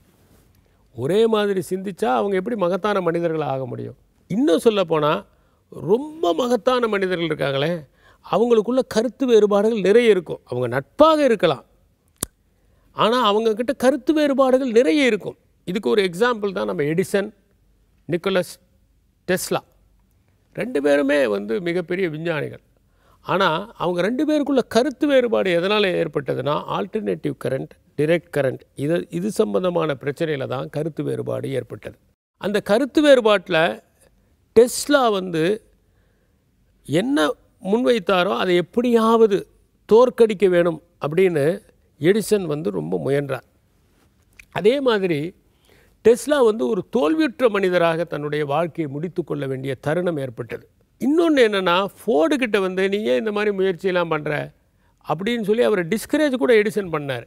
ஒரே மாதிரி சிந்திச்சா அவங்க எப்படி மகத்தான மனிதர்கள் ஆக முடியும்? இன்னும் சொல்லப்போனால் ரொம்ப மகத்தான மனிதர்கள் இருக்காங்களே, அவங்களுக்குள்ள கருத்து வேறுபாடுகள் நிறைய இருக்கும். அவங்க நட்பாக இருக்கலாம், ஆனால் அவங்கக்கிட்ட கருத்து வேறுபாடுகள் நிறைய இருக்கும். இதுக்கு ஒரு எக்ஸாம்பிள் தான் நம்ம எடிசன், நிக்கோலஸ் டெஸ்லா. 2 பேருமே வந்து மிகப்பெரிய விஞ்ஞானிகள். ஆனால் அவங்க 2 பேருக்குள்ள கருத்து வேறுபாடு எதனால் ஏற்பட்டதுன்னா ஆல்டர்னேட்டிவ் கரண்ட், டிரெக்ட் கரண்ட், இது சம்பந்தமான பிரச்சனையில் தான் கருத்து வேறுபாடு ஏற்பட்டது. அந்த கருத்து வேறுபாட்டில் டெஸ்லா வந்து என்ன முன்வைத்தாரோ அதை எப்படியாவது தோற்கடிக்க வேணும் அப்படின்னு எடிசன் வந்து ரொம்ப முயன்றார். அதே மாதிரி டெஸ்லா வந்து ஒரு தோல்வியுற்ற மனிதராக தன்னுடைய வாழ்க்கையை முடித்து கொள்ள வேண்டிய தருணம் ஏற்பட்டது. இன்னொன்று என்னென்னா, ஃபோர்டுக்கிட்ட வந்து நீங்கள் இந்த மாதிரி முயற்சியெல்லாம் பண்ணுற அப்படின்னு சொல்லி அவரை டிஸ்கரேஜ் கூட எடிசன் பண்ணார்.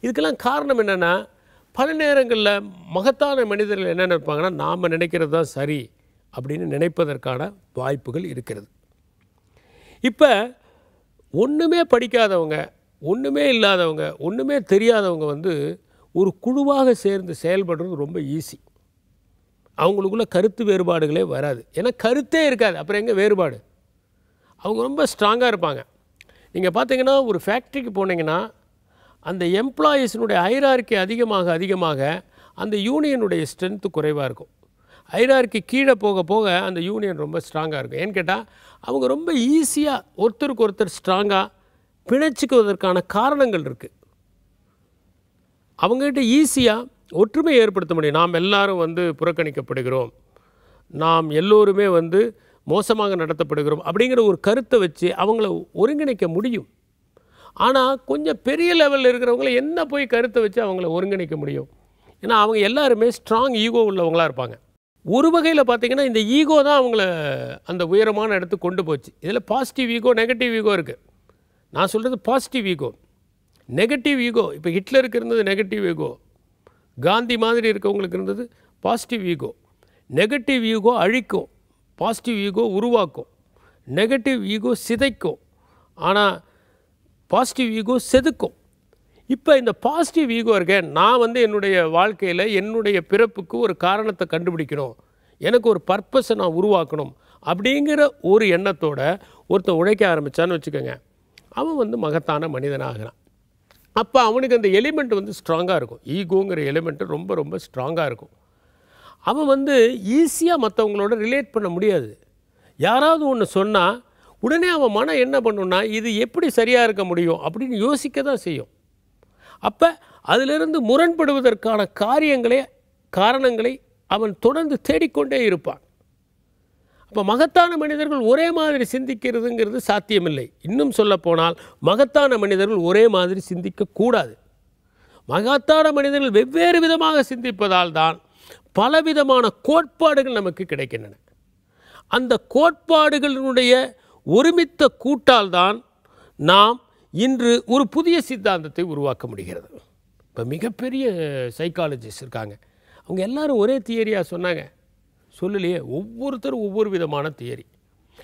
இதுக்கெல்லாம் காரணம் என்னென்னா, பல நேரங்களில் மகத்தான மனிதர்கள் என்ன நினைப்பாங்கன்னா, நாம் நினைக்கிறது தான் சரி அப்படின்னு நினைப்பதற்கான வாய்ப்புகள் இருக்கிறது. இப்போ ஒன்றுமே படிக்காதவங்க, ஒன்றுமே இல்லாதவங்க, ஒன்றுமே தெரியாதவங்க வந்து ஒரு குழுவாக சேர்ந்து செயல்படுறது ரொம்ப ஈஸி. அவங்களுக்குள்ள கருத்து வேறுபாடுகளே வராது. ஏன்னா கருத்தே இருக்காது, அப்புறம் எங்கே வேறுபாடு? அவங்க ரொம்ப ஸ்ட்ராங்காக இருப்பாங்க. நீங்கள் பார்த்தீங்கன்னா ஒரு ஃபேக்ட்ரிக்கு போனீங்கன்னா அந்த எம்ப்ளாயீஸினுடைய ஹைரார்க்கி அதிகமாக அந்த யூனியனுடைய ஸ்ட்ரென்த்து குறைவாக இருக்கும். ஹைரார்க்கி கீழே போக போக அந்த யூனியன் ரொம்ப ஸ்ட்ராங்காக இருக்கும். ஏன்னு கேட்டால் அவங்க ரொம்ப ஈஸியாக ஒருத்தருக்கு ஒருத்தர் ஸ்ட்ராங்காக பிணைச்சிக்குவதற்கான காரணங்கள் இருக்குது. அவங்ககிட்ட ஈஸியாக ஒற்றுமை ஏற்படுத்த முடியும். நாம் எல்லாரும் வந்து புறக்கணிக்கப்படுகிறோம், நாம் எல்லோருமே வந்து மோசமாக நடத்தப்படுகிறோம் அப்படிங்கிற ஒரு கருத்தை வச்சு அவங்கள ஒருங்கிணைக்க முடியும். ஆனால் கொஞ்சம் பெரிய லெவலில் இருக்கிறவங்கள என்ன போய் கருத்தை வச்சு அவங்கள ஒருங்கிணைக்க முடியும்? ஏன்னா அவங்க எல்லாருமே ஸ்ட்ராங் ஈகோ உள்ளவங்களாக இருப்பாங்க. ஒரு வகையில் பார்த்திங்கன்னா இந்த ஈகோ தான் அவங்கள அந்த உயரமான இடத்துக்கு கொண்டு போச்சு. இதில் பாசிட்டிவ் ஈகோ, நெகட்டிவ் ஈகோ இருக்குது. நான் சொல்கிறது பாசிட்டிவ் ஈகோ. நெகட்டிவ் ஈகோ இப்போ ஹிட்லருக்கு இருந்தது நெகட்டிவ் ஈகோ, காந்தி மாதிரி இருக்கவங்களுக்கு இருந்தது பாசிட்டிவ் ஈகோ. நெகட்டிவ் ஈகோ அழிக்கும், பாசிட்டிவ் ஈகோ உருவாக்கும். நெகட்டிவ் ஈகோ சிதைக்கும், ஆனால் பாசிட்டிவ் ஈகோ செதுக்கும். இப்போ இந்த பாசிட்டிவ் ஈகோ இருக்கேன், நான் வந்து என்னுடைய வாழ்க்கையில் என்னுடைய பிறப்புக்கு ஒரு காரணத்தை கண்டுபிடிக்கணும், எனக்கு ஒரு பர்பஸை நான் உருவாக்கணும் அப்படிங்கிற ஒரு எண்ணத்தோட ஒருத்தன் உழைக்க ஆரம்பித்தான்னு வச்சுக்கோங்க, அவன் வந்து மகத்தான மனிதனாகிறான். அப்போ அவனுக்கு அந்த எலிமெண்ட் வந்து ஸ்ட்ராங்காக இருக்கும். ஈகோங்கிற எலிமெண்ட்டு ரொம்ப ரொம்ப ஸ்ட்ராங்காக இருக்கும். அவன் வந்து ஈஸியாக மற்றவங்களோட ரிலேட் பண்ண முடியாது. யாராவது ஒன்று சொன்னால் உடனே அவன் மனம் என்ன பண்ணுன்னா, இது எப்படி சரியாக இருக்க முடியும் அப்படின்னு யோசிக்க தான் செய்யும். அப்போ அதிலிருந்து முரண்படுவதற்கான காரணங்களை அவன் தொடர்ந்து தேடிக்கொண்டே இருப்பான். அப்போ மகத்தான மனிதர்கள் ஒரே மாதிரி சிந்திக்கிறதுங்கிறது சாத்தியமில்லை. இன்னும் சொல்லப்போனால் மகத்தான மனிதர்கள் ஒரே மாதிரி சிந்திக்கக்கூடாது. மகத்தான மனிதர்கள் வெவ்வேறு விதமாக சிந்திப்பதால் தான் பலவிதமான கோட்பாடுகள் நமக்கு கிடைக்கின்றன. அந்த கோட்பாடுகளினுடைய ஒருமித்த கூட்டால் தான் நாம் இன்று ஒரு புதிய சித்தாந்தத்தை உருவாக்க முடிகிறது. இப்போ மிகப்பெரிய சைக்காலஜிஸ்ட் இருக்காங்க, அவங்க எல்லாரும் ஒரே தியரியாக சொன்னாங்க சொல்லலையே. ஒவ்வொருத்தரும் ஒவ்வொரு விதமான தியரி.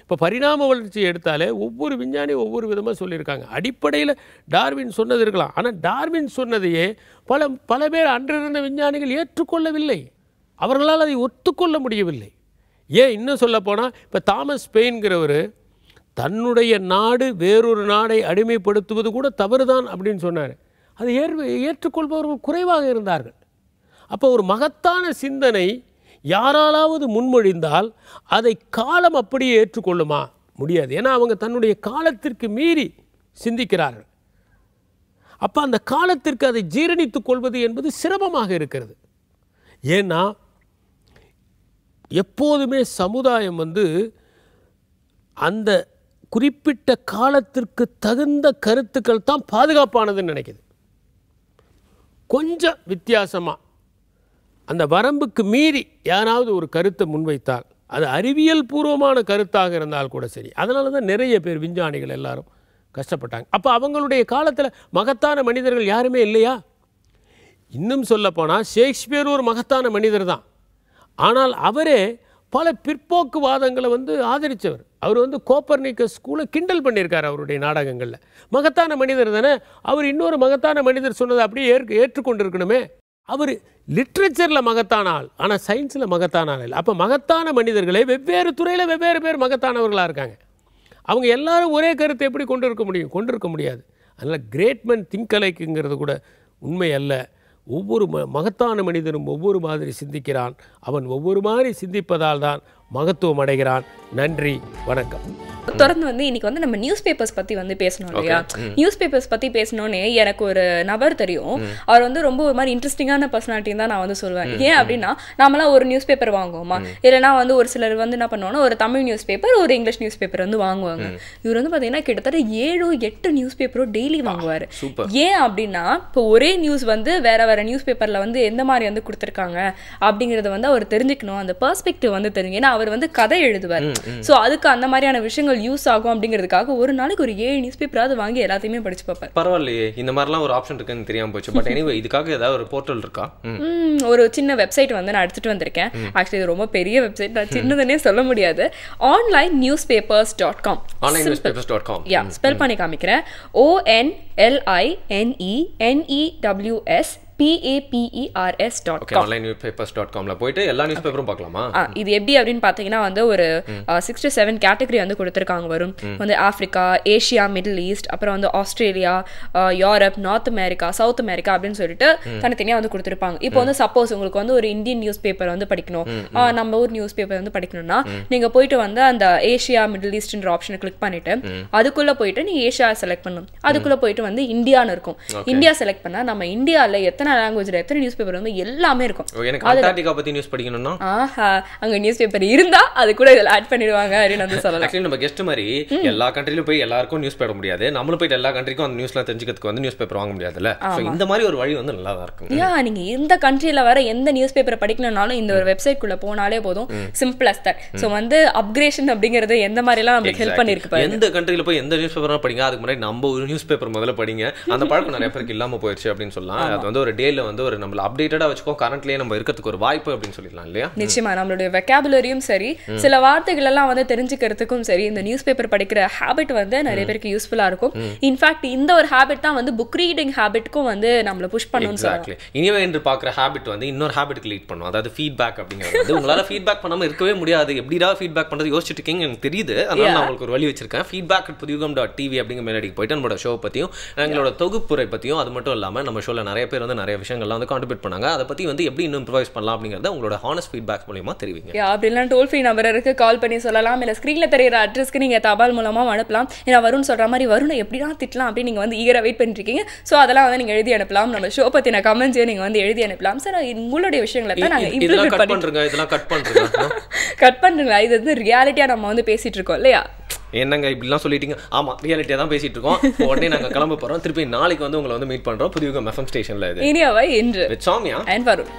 இப்போ பரிணாம வளர்ச்சி எடுத்தாலே ஒவ்வொரு விஞ்ஞானி ஒவ்வொரு விதமாக சொல்லியிருக்காங்க. அடிப்படையில் டார்வின் சொன்னது இருக்கலாம், ஆனால் டார்வின் சொன்னதையே பல பேர் அன்றிருந்த விஞ்ஞானிகள் ஏற்றுக்கொள்ளவில்லை. அவர்களால் அதை ஒத்துக்கொள்ள முடியவில்லை. ஏன் இன்னும் சொல்லப்போனால் இப்போ தாமஸ் பெயின்கிறவர் தன்னுடைய நாடு வேறொரு நாடை அடிமைப்படுத்துவது கூட தவறுதான் அப்படின்னு சொன்னார். அதை ஏற்றுக்கொள்பவர்கள் குறைவாக இருந்தார்கள். அப்போ ஒரு மகத்தான சிந்தனை யாராலாவது முன்மொழிந்தால் அதை காலம் அப்படியே ஏற்றுக்கொள்ளுமா? முடியாது. ஏன்னா அவங்க தன்னுடைய காலத்திற்கு மீறி சிந்திக்கிறார்கள். அப்போ அந்த காலத்திற்கு அதை ஜீரணித்துக் கொள்வது என்பது சிரமமாக இருக்கிறது. ஏன்னா எப்போதுமே சமுதாயம் வந்து அந்த குறிப்பிட்ட காலத்திற்கு தகுந்த கருத்துக்கள் தான் பாதுகாப்பானதுன்னு நினைக்குது. கொஞ்சம் வித்தியாசமாக அந்த வரம்புக்கு மீறி யாராவது ஒரு கருத்தை முன்வைத்தால் அது அறிவியல் பூர்வமான கருத்தாக இருந்தால் கூட சரி. அதனால தான் நிறைய பேர் விஞ்ஞானிகள் எல்லாரும் கஷ்டப்பட்டாங்க. அப்போ அவங்களுடைய காலத்தில் மகத்தான மனிதர்கள் யாருமே இல்லையா? இன்னும் சொல்லப்போனால் ஷேக்ஸ்பியர் ஒரு மகத்தான மனிதர் தான். ஆனால் அவரே பல பிற்போக்குவாதங்களை வந்து ஆதரித்தவர். அவர் வந்து கோப்பர்னிக்கஸ் ஸ்கூலை கிண்டல் பண்ணியிருக்கார் அவருடைய நாடகங்களில். மகத்தான மனிதர் தானே அவர். இன்னொரு மகத்தான மனிதர் சொன்னதை அப்படியே ஏற்றுக்கொண்டிருக்கணுமே. அவர் லிட்ரேச்சரில் மகத்தான ஆள், ஆனால் சயின்ஸில் மகத்தான ஆள் இல்லை. அப்போ மகத்தான மனிதர்களே வெவ்வேறு துறையில் வெவ்வேறு பேர் மகத்தானவர்களாக இருக்காங்க. அவங்க எல்லாரும் ஒரே கருத்தை எப்படி கொண்டிருக்க முடியாது. அதனால் கிரேட் மேன் திங்க் அலைக்குங்கிறது கூட உண்மை அல்ல. ஒவ்வொரு மகத்தான மனிதனும் ஒவ்வொரு மாதிரி சிந்திக்கிறான். அவன் ஒவ்வொரு மாதிரி சிந்திப்பதால் தான் மகத்துவம் அடைகிறான். நன்றி, வணக்கம். தொடர்ந்து வந்து இன்னைக்கு வந்து நம்ம நியூஸ் பேப்பர்ஸ் பத்தி வந்து பேசணும் இல்லையா? நியூஸ் பேப்பர்ஸ் பத்தி பேசணும்னே எனக்கு ஒரு நபர் தெரியும். அவர் வந்து ரொம்ப ஒரு மாதிரி இன்ட்ரெஸ்டிங்கான பர்சனாலிட்டின்னு தான் நான் வந்து சொல்லுவேன். ஏன் அப்படின்னா நாமெல்லாம் ஒரு நியூஸ் பேப்பர் வாங்குவோமா, இல்லைன்னா வந்து ஒரு சிலர் வந்து என்ன பண்ணுவோம்னா ஒரு தமிழ் நியூஸ் பேப்பர் ஒரு இங்கிலீஷ் நியூஸ் பேப்பர் வந்து வாங்குவாங்க. இவர் வந்து பாத்தீங்கன்னா கிட்டத்தட்ட 7-8 நியூஸ் பேப்பரும் டெய்லி வாங்குவாரு. ஏன் அப்படின்னா இப்போ ஒரே நியூஸ் வந்து வேற வேற நியூஸ் பேப்பர்ல வந்து எந்த மாதிரி வந்து கொடுத்துருக்காங்க அப்படிங்கறத வந்து அவர் தெரிஞ்சுக்கணும். அந்த பெர்ஸ்பெக்டிவ் வந்து தெரியும். ஏன்னா அவர் வந்து கதை எழுதுவார். ஸோ அதுக்கு அந்த மாதிரியான விஷயங்கள் யூஸ் ஆகும் அப்படிங்கிறதுக்காக ஒரு நாளைக்கு ஒரு 7 நியூஸ் பேப்பராவது வாங்கி எல்லாத்தையுமே படிச்சு பார்ப்பார். பரவாயில்லையே, இந்த மாதிரிலாம் ஒரு ஆப்ஷன் இருக்குன்னு தெரியாம போச்சு. பட் எனிவே இதுக்காக ஏதாவது ஒரு போர்ட்டல் இருக்கா? ஒரு சின்ன வெப்சைட் வந்து நான் எடுத்துட்டு வந்திருக்கேன். ஆக்சுவலி இது ரொம்ப பெரிய வெப்சைட், நான் சின்னதுன்னே சொல்ல முடியாது. onlinenewspapers.com. onlinenewspapers.com. யா, ஸ்பெல் பண்ணி காமிக்கிறேன். onlinenewspapers.com. onlinenewspapers.com போயிட்டு எல்லா நியூஸ் பேப்பரும் பார்க்கலாமா? இது எப்படி அப்படின்னு பார்த்தீங்கன்னா வந்து ஒரு 6 to 7 கேட்டகரி வந்து கொடுத்துருக்காங்க. வரும் வந்து ஆப்பிரிக்கா, ஏஷியா, மிடில் ஈஸ்ட், அப்புறம் வந்து Australia, Europe, north America, south America அப்படின்னு சொல்லிட்டு தனித்தனியாக வந்து கொடுத்துருப்பாங்க. இப்போ வந்து சப்போஸ் உங்களுக்கு வந்து ஒரு இந்தியன் நியூஸ் பேப்பர் வந்து படிக்கணும், நம்ம ஊர் நியூஸ் பேப்பர் வந்து படிக்கணும்னா நீங்க போயிட்டு வந்து அந்த ஏஷியா மிடில் ஈஸ்ட்ன்ற ஆப்ஷனை கிளிக் பண்ணிட்டு அதுக்குள்ள போயிட்டு நீங்க ஏஷியா செலக்ட் பண்ணணும். அதுக்குள்ள போயிட்டு வந்து இந்தியான்னு இருக்கும். இந்தியா செலக்ட் பண்ணா நம்ம இந்தியாவில் எத்தனை லாங்குவேஜ்ல எத்தனை நியூஸ் பேப்பர் வந்து எல்லாமே இருக்கும். நியூஸ் படிக்கணும்னா அங்க நியூஸ் பேப்பர் இருந்தா அது கூட இதில் ஆட் பண்ணிடுவாங்க அப்படின்னு வந்து சொல்லலாம். ஆக்சுவலி நம்ம கெஸ்ட் மாதிரி எல்லா கண்ட்ரிலும் போய் எல்லாருக்கும் நியூஸ் பேப்பர் முடியாது. நம்மளும் போயிட்டு எல்லா கண்ட்ரிக்கும் அந்த நியூஸ்லாம் தெரிஞ்சுக்கிறதுக்கு வந்து நியூஸ் பேப்பர் வாங்க முடியாதுல்ல. ஸோ இந்த மாதிரி ஒரு வழி வந்து நல்லா தான் இருக்கும். நீங்க இந்த கண்ட்ரியில வர எந்த நியூஸ் பேப்பர் படிக்கணும்னாலும் இந்த ஒரு வெப்சைட் குள்ள போனாலே போதும். Simple as that. ஸோ வந்து அப்கிரேஷன் அப்படிங்கிறது எந்த மாதிரி எல்லாம் நமக்கு ஹெல்ப் பண்ணிருக்கு. எந்த கண்ட்ரியில போய் எந்த நியூஸ் பேப்பர் படிங்க, அதுக்கு முன்னாடி நம்ம ஒரு நியூஸ் பேப்பர் முதல்ல படிங்க. அந்த பழக்கம் நிறைய பேருக்கு இல்லாம போயிடுச்சு அப்படின்னு சொல்லலாம். அது வந்து ஒரு டேல வந்து ஒரு நம்மள அப்டேட்டடா வச்சுக்கோ, கரண்ட்லயே நம்ம இருக்கிறதுக்கு ஒரு வாய்ப்பு அப்படின்னு சொல்லிடலாம் இல்லையா? நிச்சயமா நம்மளுடைய வெக்காபுலரியும் சரி, சில வார்த்தைகள் எல்லாம் வந்து தெரிஞ்சுக்கிறதுக்கும் சரி, இந்த நியூஸ் பேப்பர் படிக்கிற ஹேபிட் வந்து நிறைய பேருக்கு யூஸ்ஃபுல்லா இருக்கும். இன்ஃபேக்ட் இந்த ஒரு ஹேபிட் தான் வந்து புக் ரீடிங் ஹேபிட்க்கும் வந்து நம்மள புஷ் பண்ணணும்னு சொல்றாங்க. இனிமே என்று பார்க்குற ஹேபிட் வந்து இன்னொரு ஹேபிட்க்கு லீட் பண்ணும். அதாவது ஃபீட்பேக் அப்படிங்கிறது வந்து உங்களால ஃபீட்பேக் பண்ணாம இருக்கவே முடியாது. எப்படிடா ஃபீட்பேக் பண்றது யோசிச்சுட்டு இருக்கீங்க எனக்கு தெரியுது. அதனால நான் உங்களுக்கு ஒரு வழி வச்சிருக்கேன். feedback@pudiyugam.tv அப்படிங்கிற மெயில் ஐடிக்கு போயிட்டு நம்மளோட ஷோ பத்தியும் எங்களோட தொகுப்புரை பத்தியும், அது மட்டும் இல்லாம நம்ம ஷோல நிறைய பேர் வந்து நிறைய விஷயங்கள்லாம் வந்து கான்ட்ரிபியூட் பண்ணாங்க. அதை பத்தி வந்து எப்படி இன்னும் இம்ப்ரூவைஸ் பண்ணலாம் அப்படிங்கறத உங்களோட ஹானஸ்ட் ஃபீட்பேக் மூலமா தெரிவிங்க. அப்படிலாம் டோல் ஃப்ரீ நம்பர் இருக்கு, கால் பண்ணி சொல்லலாம். இல்ல ஸ்கிரீன்ல தெரியுற அட்ரஸ்க்கு நீங்க தபால் மூலமா அனுப்பலாம். ஏன்னா வருண் சொல்ற மாதிரி வருணை எப்படிலாம் திட்டலாம் அப்படின்னு நீங்க வந்து ஈகரா வெயிட் பண்ணிட்டு இருக்கீங்க. ஸோ அதெல்லாம் வந்து நீங்க எழுதி அனுப்பலாம். நம்ம ஷோ பத்தின கமெண்ட்ஸையும் நீங்க வந்து எழுதி அனுப்பலாம். சார் உங்களுடைய விஷயங்களை தான் நாங்க இம்ப்ளிமெண்ட் பண்றோம். இதெல்லாம் கட் பண்றோம். கட் பண்றீங்களா? இது வந்து ரியாலிட்டியா நம்ம வந்து பேசிட்டு இருக்கோம் இல்லையா? என்னங்க இப்படிலாம் சொல்லிட்டீங்க? ஆமா, ரியாலிட்டியா தான் பேசிட்டு இருக்கோம். உடனே நாங்க கிளம்ப போறோம். திருப்பி நாளைக்கு வந்து உங்களை வந்து மீட் பண்றோம் புதிய FM ஸ்டேஷன்ல. இது இனியாவை என்று வித் சௌமியா and வருண்.